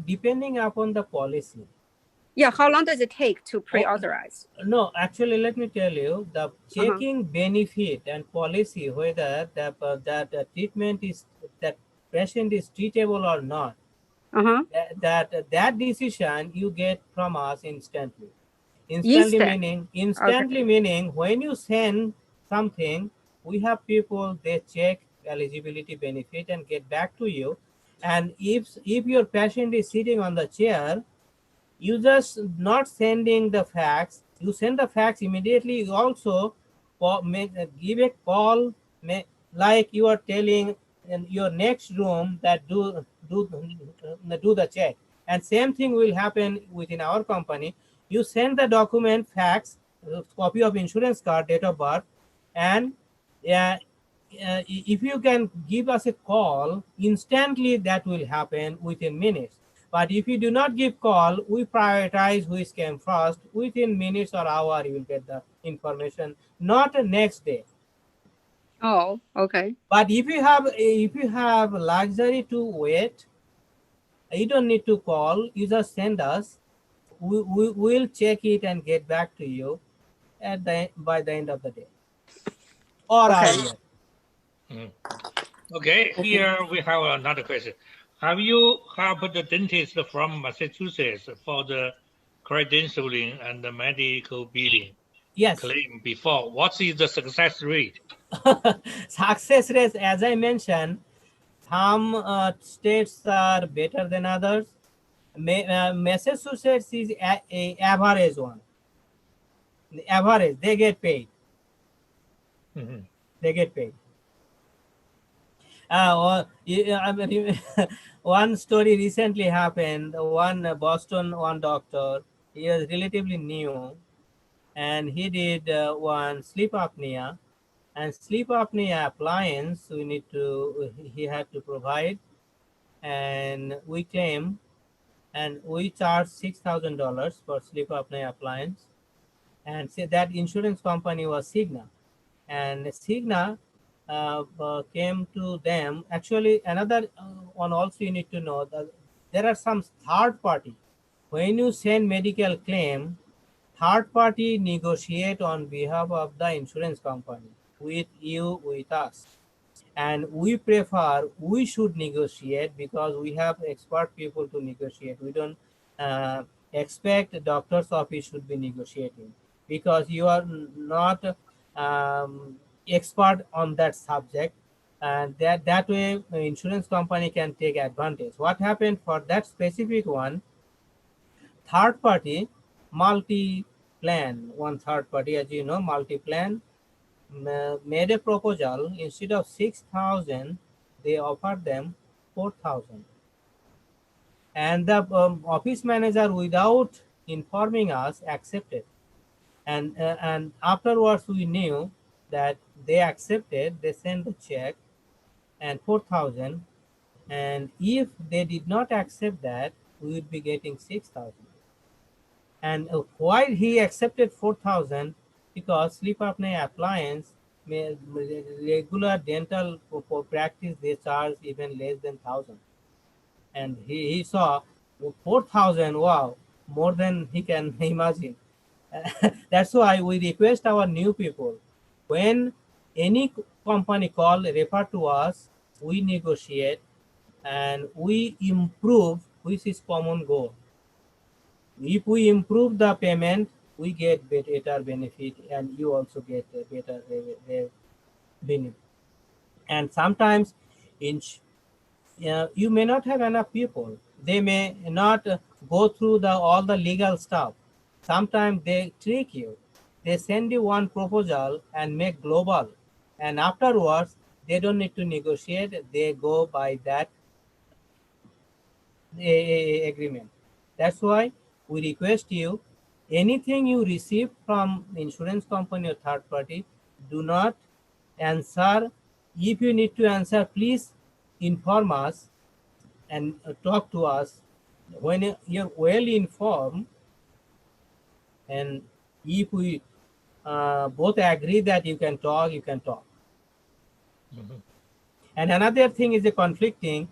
depending upon the policy. Yeah, how long does it take to pre-authorize? No, actually, let me tell you, the checking benefit and policy, whether that treatment is, that patient is treatable or not, that decision you get from us instantly. Instantly meaning when you send something, we have people, they check eligibility benefit and get back to you. And if your patient is sitting on the chair, you just not sending the fax, you send the fax immediately. You also give a call, like you are telling in your next room that do the check. And same thing will happen within our company. You send the document, fax, copy of insurance card, date of birth, and if you can give us a call instantly, that will happen within minutes. But if you do not give call, we prioritize which came first. Within minutes or hour, you will get the information, not the next day. Oh, okay. But if you have luxury to wait, you don't need to call. You just send us. We will check it and get back to you by the end of the day or earlier. Okay, here we have another question. Have you helped the dentist from Massachusetts for the credentialing and the medical billing claim before? What is the success rate? Success rate, as I mentioned, some states are better than others. Massachusetts is a average one. The average, they get paid. They get paid. One story recently happened. One doctor, he was relatively new, and he did one sleep apnea, and sleep apnea appliance he had to provide, and we claim, and we charge $6,000 for sleep apnea appliance, and say that insurance company was Cigna, and Cigna came to them. Actually, another one also you need to know that there are some third party. When you send medical claim, third party negotiate on behalf of the insurance company with you, with us. And we prefer, we should negotiate because we have expert people to negotiate. We don't expect doctor's office should be negotiating because you are not expert on that subject, and that way insurance company can take advantage. What happened for that specific one, third party multi-plan, one third party, as you know, multi-plan made a proposal. Instead of 6,000, they offered them 4,000. And the office manager, without informing us, accepted. And afterwards, we knew that they accepted. They sent the check and 4,000. And if they did not accept that, we would be getting 6,000. And why he accepted 4,000? Because sleep apnea appliance, regular dental for practice, they charge even less than 1,000. and he saw 4,000. Wow, more than he can imagine. That's why we request our new people, when any company call refer to us, we negotiate and we improve, which is common goal. If we improve the payment, we get better benefit, and you also get a better benefit. And sometimes you may not have enough people. They may not go through all the legal stuff. Sometimes they trick you. They send you one proposal and make global, and afterwards they don't need to negotiate. They go by that agreement. That's why we request you, anything you receive from insurance company or third party, do not answer. If you need to answer, please inform us and talk to us. When you're well informed, and if we both agree that you can talk, you can talk. Mhm. And another thing is the conflicting.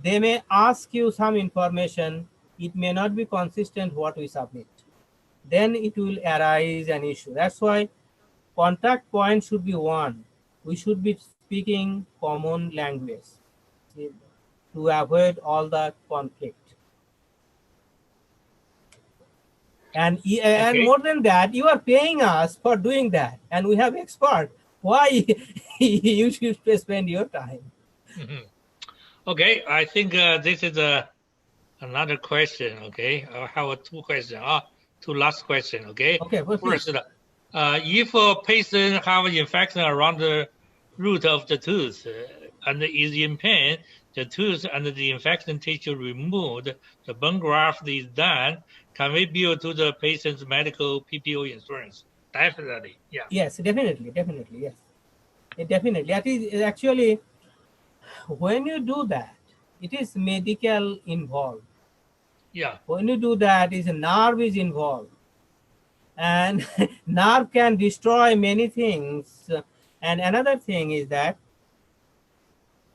They may ask you some information. It may not be consistent what we submit. Then it will arise an issue. That's why contact point should be one. We should be speaking common language to avoid all the conflict. And Okay. more than that, you are paying us for doing that, and we have expert. Why you should spend your time? Mhm. Okay, I think this is another question. Okay, I have two questions. Two last question. Okay. Okay, well, please. First, if a patient have infection around the root of the tooth and is in pain, the tooth and the infection tissue removed, the bone graft is done, can we bill to the patient's medical PPO insurance? Definitely, yeah. Yes, definitely, yes. Definitely. That is actually, when you do that, it is medical involved. Yeah. When you do that, is a nerve is involved, and nerve can destroy many things. And another thing is that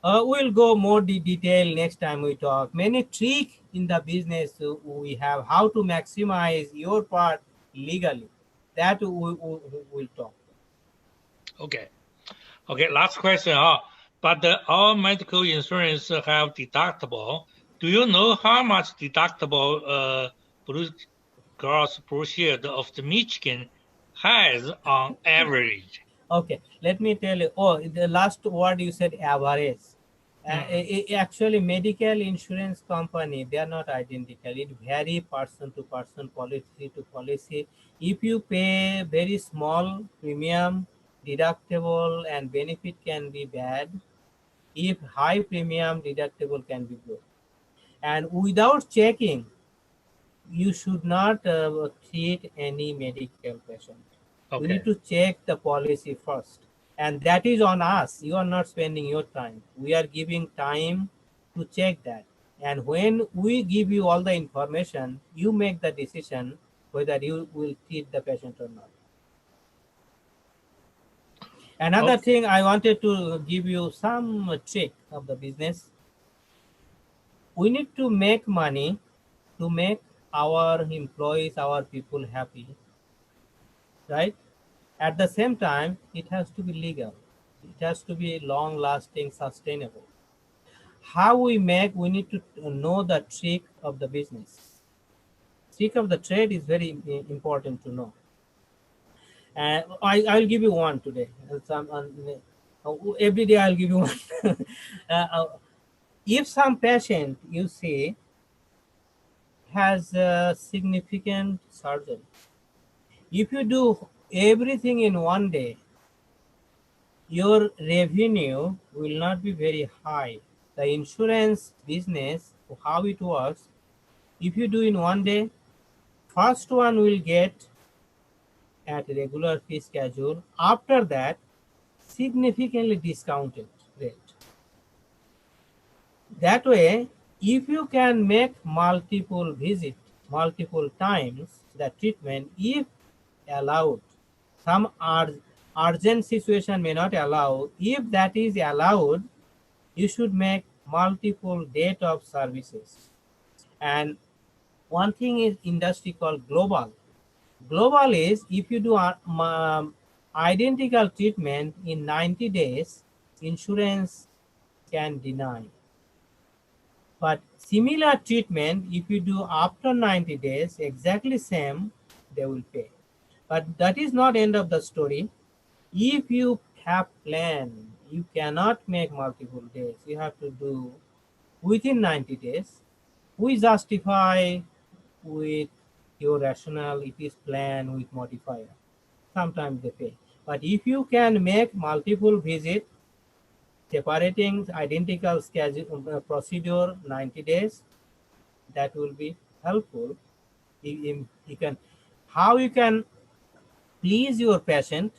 we'll go more detail next time we talk. Many trick in the business we have, how to maximize your part legally. That we'll talk. Okay. Okay, last question. But all medical insurance have deductible. Do you know how much deductible Blue Cross Blue Shield of the Michigan has on average? Okay, let me tell you. Oh, the last word you said, average. Actually, medical insurance company, they are not identical. It vary person to person, policy to policy. If you pay very small premium, deductible and benefit can be bad. If high premium, deductible can be good. And without checking, you should not treat any medical patient. We Okay. need to check the policy first, and that is on us. You are not spending your time. We are giving time to check that, and when we give you all the information, you make the decision whether you will treat the patient or not. Another Okay. thing, I wanted to give you some trick of the business. We need to make money to make our employees, our people happy, right? At the same time, it has to be legal. It has to be long lasting, sustainable. How we make, we need to know the trick of the business. Trick of the trade is very important to know. And I'll give you one today. Every day I'll give you one. If some patient you see has a significant surgery, if you do everything in one day, your revenue will not be very high. The insurance business, how it works, if you do in one day, first one will get at regular fee schedule. After that, significantly discounted rate. That way, if you can make multiple visits, multiple times the treatment, if allowed, some urgent situation may not allow. If that is allowed, you should make multiple date of services. And one thing is industry called global. Global is if you do identical treatment in 90 days, insurance can deny. But similar treatment, if you do after 90 days, exactly same, they will pay. But that is not end of the story. If you have plan, you cannot make multiple days. You have to do within 90 days. We justify with your rationale, it is plan with modifier. Sometimes they pay. But if you can make multiple visits, separating identical schedule procedure 90 days, that will be helpful. You can, how you can please your patient,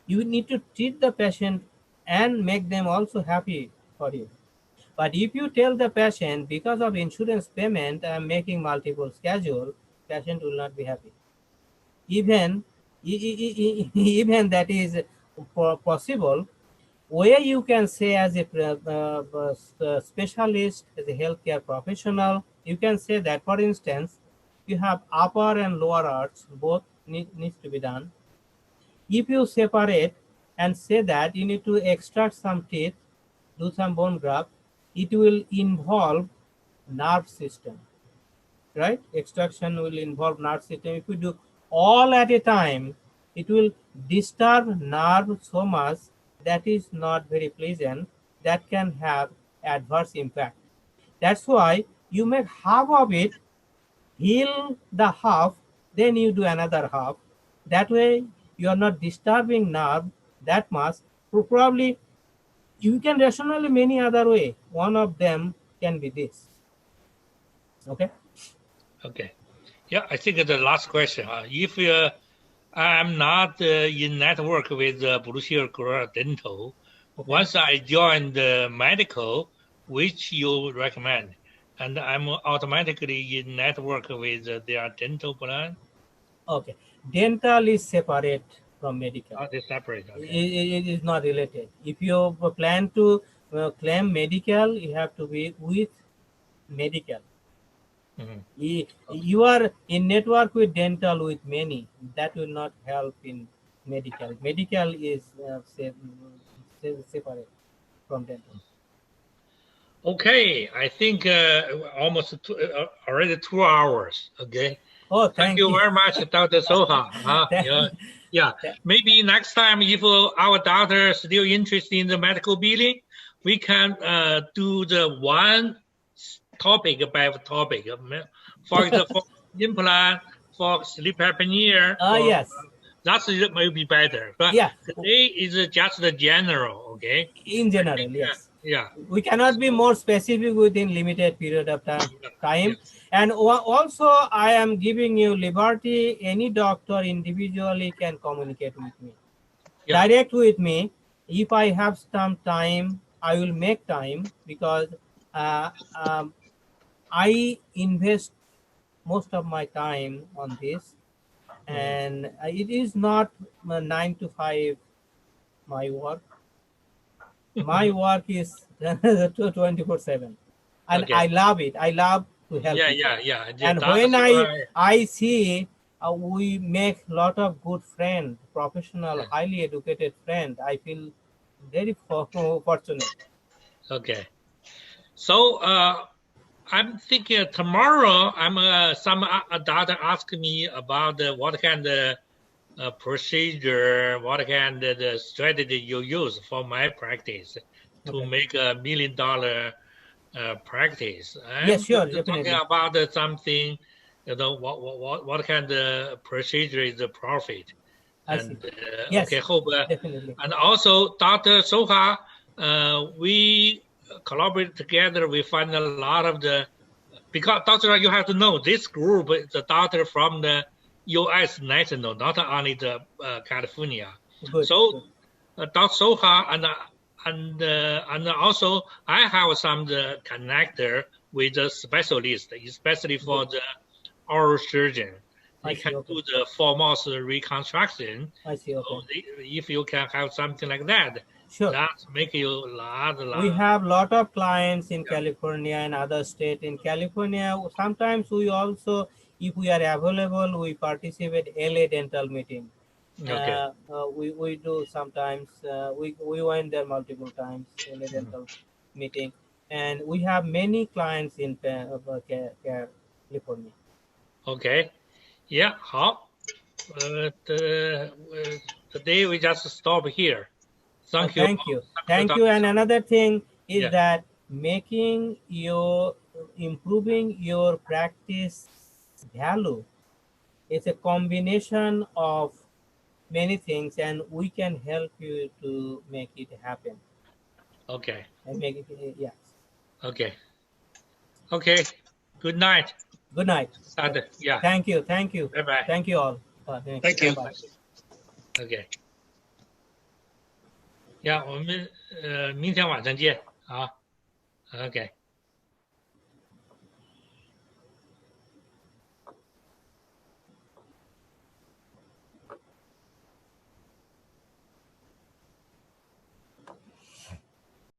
you need to treat the patient and make them also happy for you. But if you tell the patient, because of insurance payment, I am making multiple schedule, patient will not be happy. Even that is possible, where you can say as a specialist, as a healthcare professional, you can say that, for instance, you have upper and lower arch, both needs to be done. If you separate and say that you need to extract some teeth, do some bone graft, it will involve nerve system, right? Extraction will involve nerve system. If you do all at a time, it will disturb nerve so much that is not very pleasant, that can have adverse impact. That's why you make half of it, heal the half, then you do another half. That way you are not disturbing nerve that much. Probably you can rationally many other way. One of them can be this. Okay. Okay. Yeah, I think the last question. If I'm not in network with Blue Shield Dental, Okay. once I join the medical, which you recommend, and I'm automatically in network with their dental plan. Okay. Dental is separate from medical. Oh, they're separate. Okay. It is not related. If you plan to claim medical, you have to be with medical. You are in network with dental with many, that will not help in medical. Medical is separate from dental. Okay, I think almost already 2 hours. Okay. Oh, thank you very much, Dr. Soha. Yeah. Maybe next time, if our doctor is still interested in the medical billing, we can do the one topic by topic. For example, implant, for sleep apnea. Yes. That may be better. But yeah. Today is just the general, okay? In general, yes. Yeah. We cannot be more specific within limited period of time. Yes. And also, I am giving you liberty. Any doctor individually can communicate with me. Yeah. Direct with me. If I have some time, I will make time, because I invest most of my time on this, and it is not 9 to 5 my work. My work is 24/7, and okay. I love it. I love to help people. Yeah. And when I see we make a lot of good friends, professional, highly educated friends, I feel very fortunate. Okay. So I'm thinking tomorrow, some doctor asked me about what kind of procedure, what kind of the strategy you use for my practice to make $1 million practice. Yes, sure, definitely. Talking about something, what kind of procedure is the profit? Yes, okay, hope. Definitely. And also, Dr. Soha, we collaborate together. We find a lot of because Doctor, you have to know this group is the doctor from the U.S. national, not only the California. Good, so, Dr. Soha and also I have some connector with the specialist, especially for the oral surgeon. they can okay. do the foremost reconstruction. I see. Okay. So if you can have something like that, Sure. that make you a lot. We have lot of clients in California and other state. In California, sometimes we also, if we are available, we participate LA dental meeting. Okay. We do sometimes. We went there multiple times LA dental meeting, and we have many clients in California. Okay. Yeah. 好。Today we just stop here. Thank you. Thank you. And another thing is Yeah. that improving your practice value is a combination of many things, and we can help you to make it happen. Okay. And make it, yes. Okay. Okay. Good night. Good night. Yeah. Thank you. Bye bye. Thank you all. Thank you. Bye. OK， 呀，我们明天晚上见啊。OK。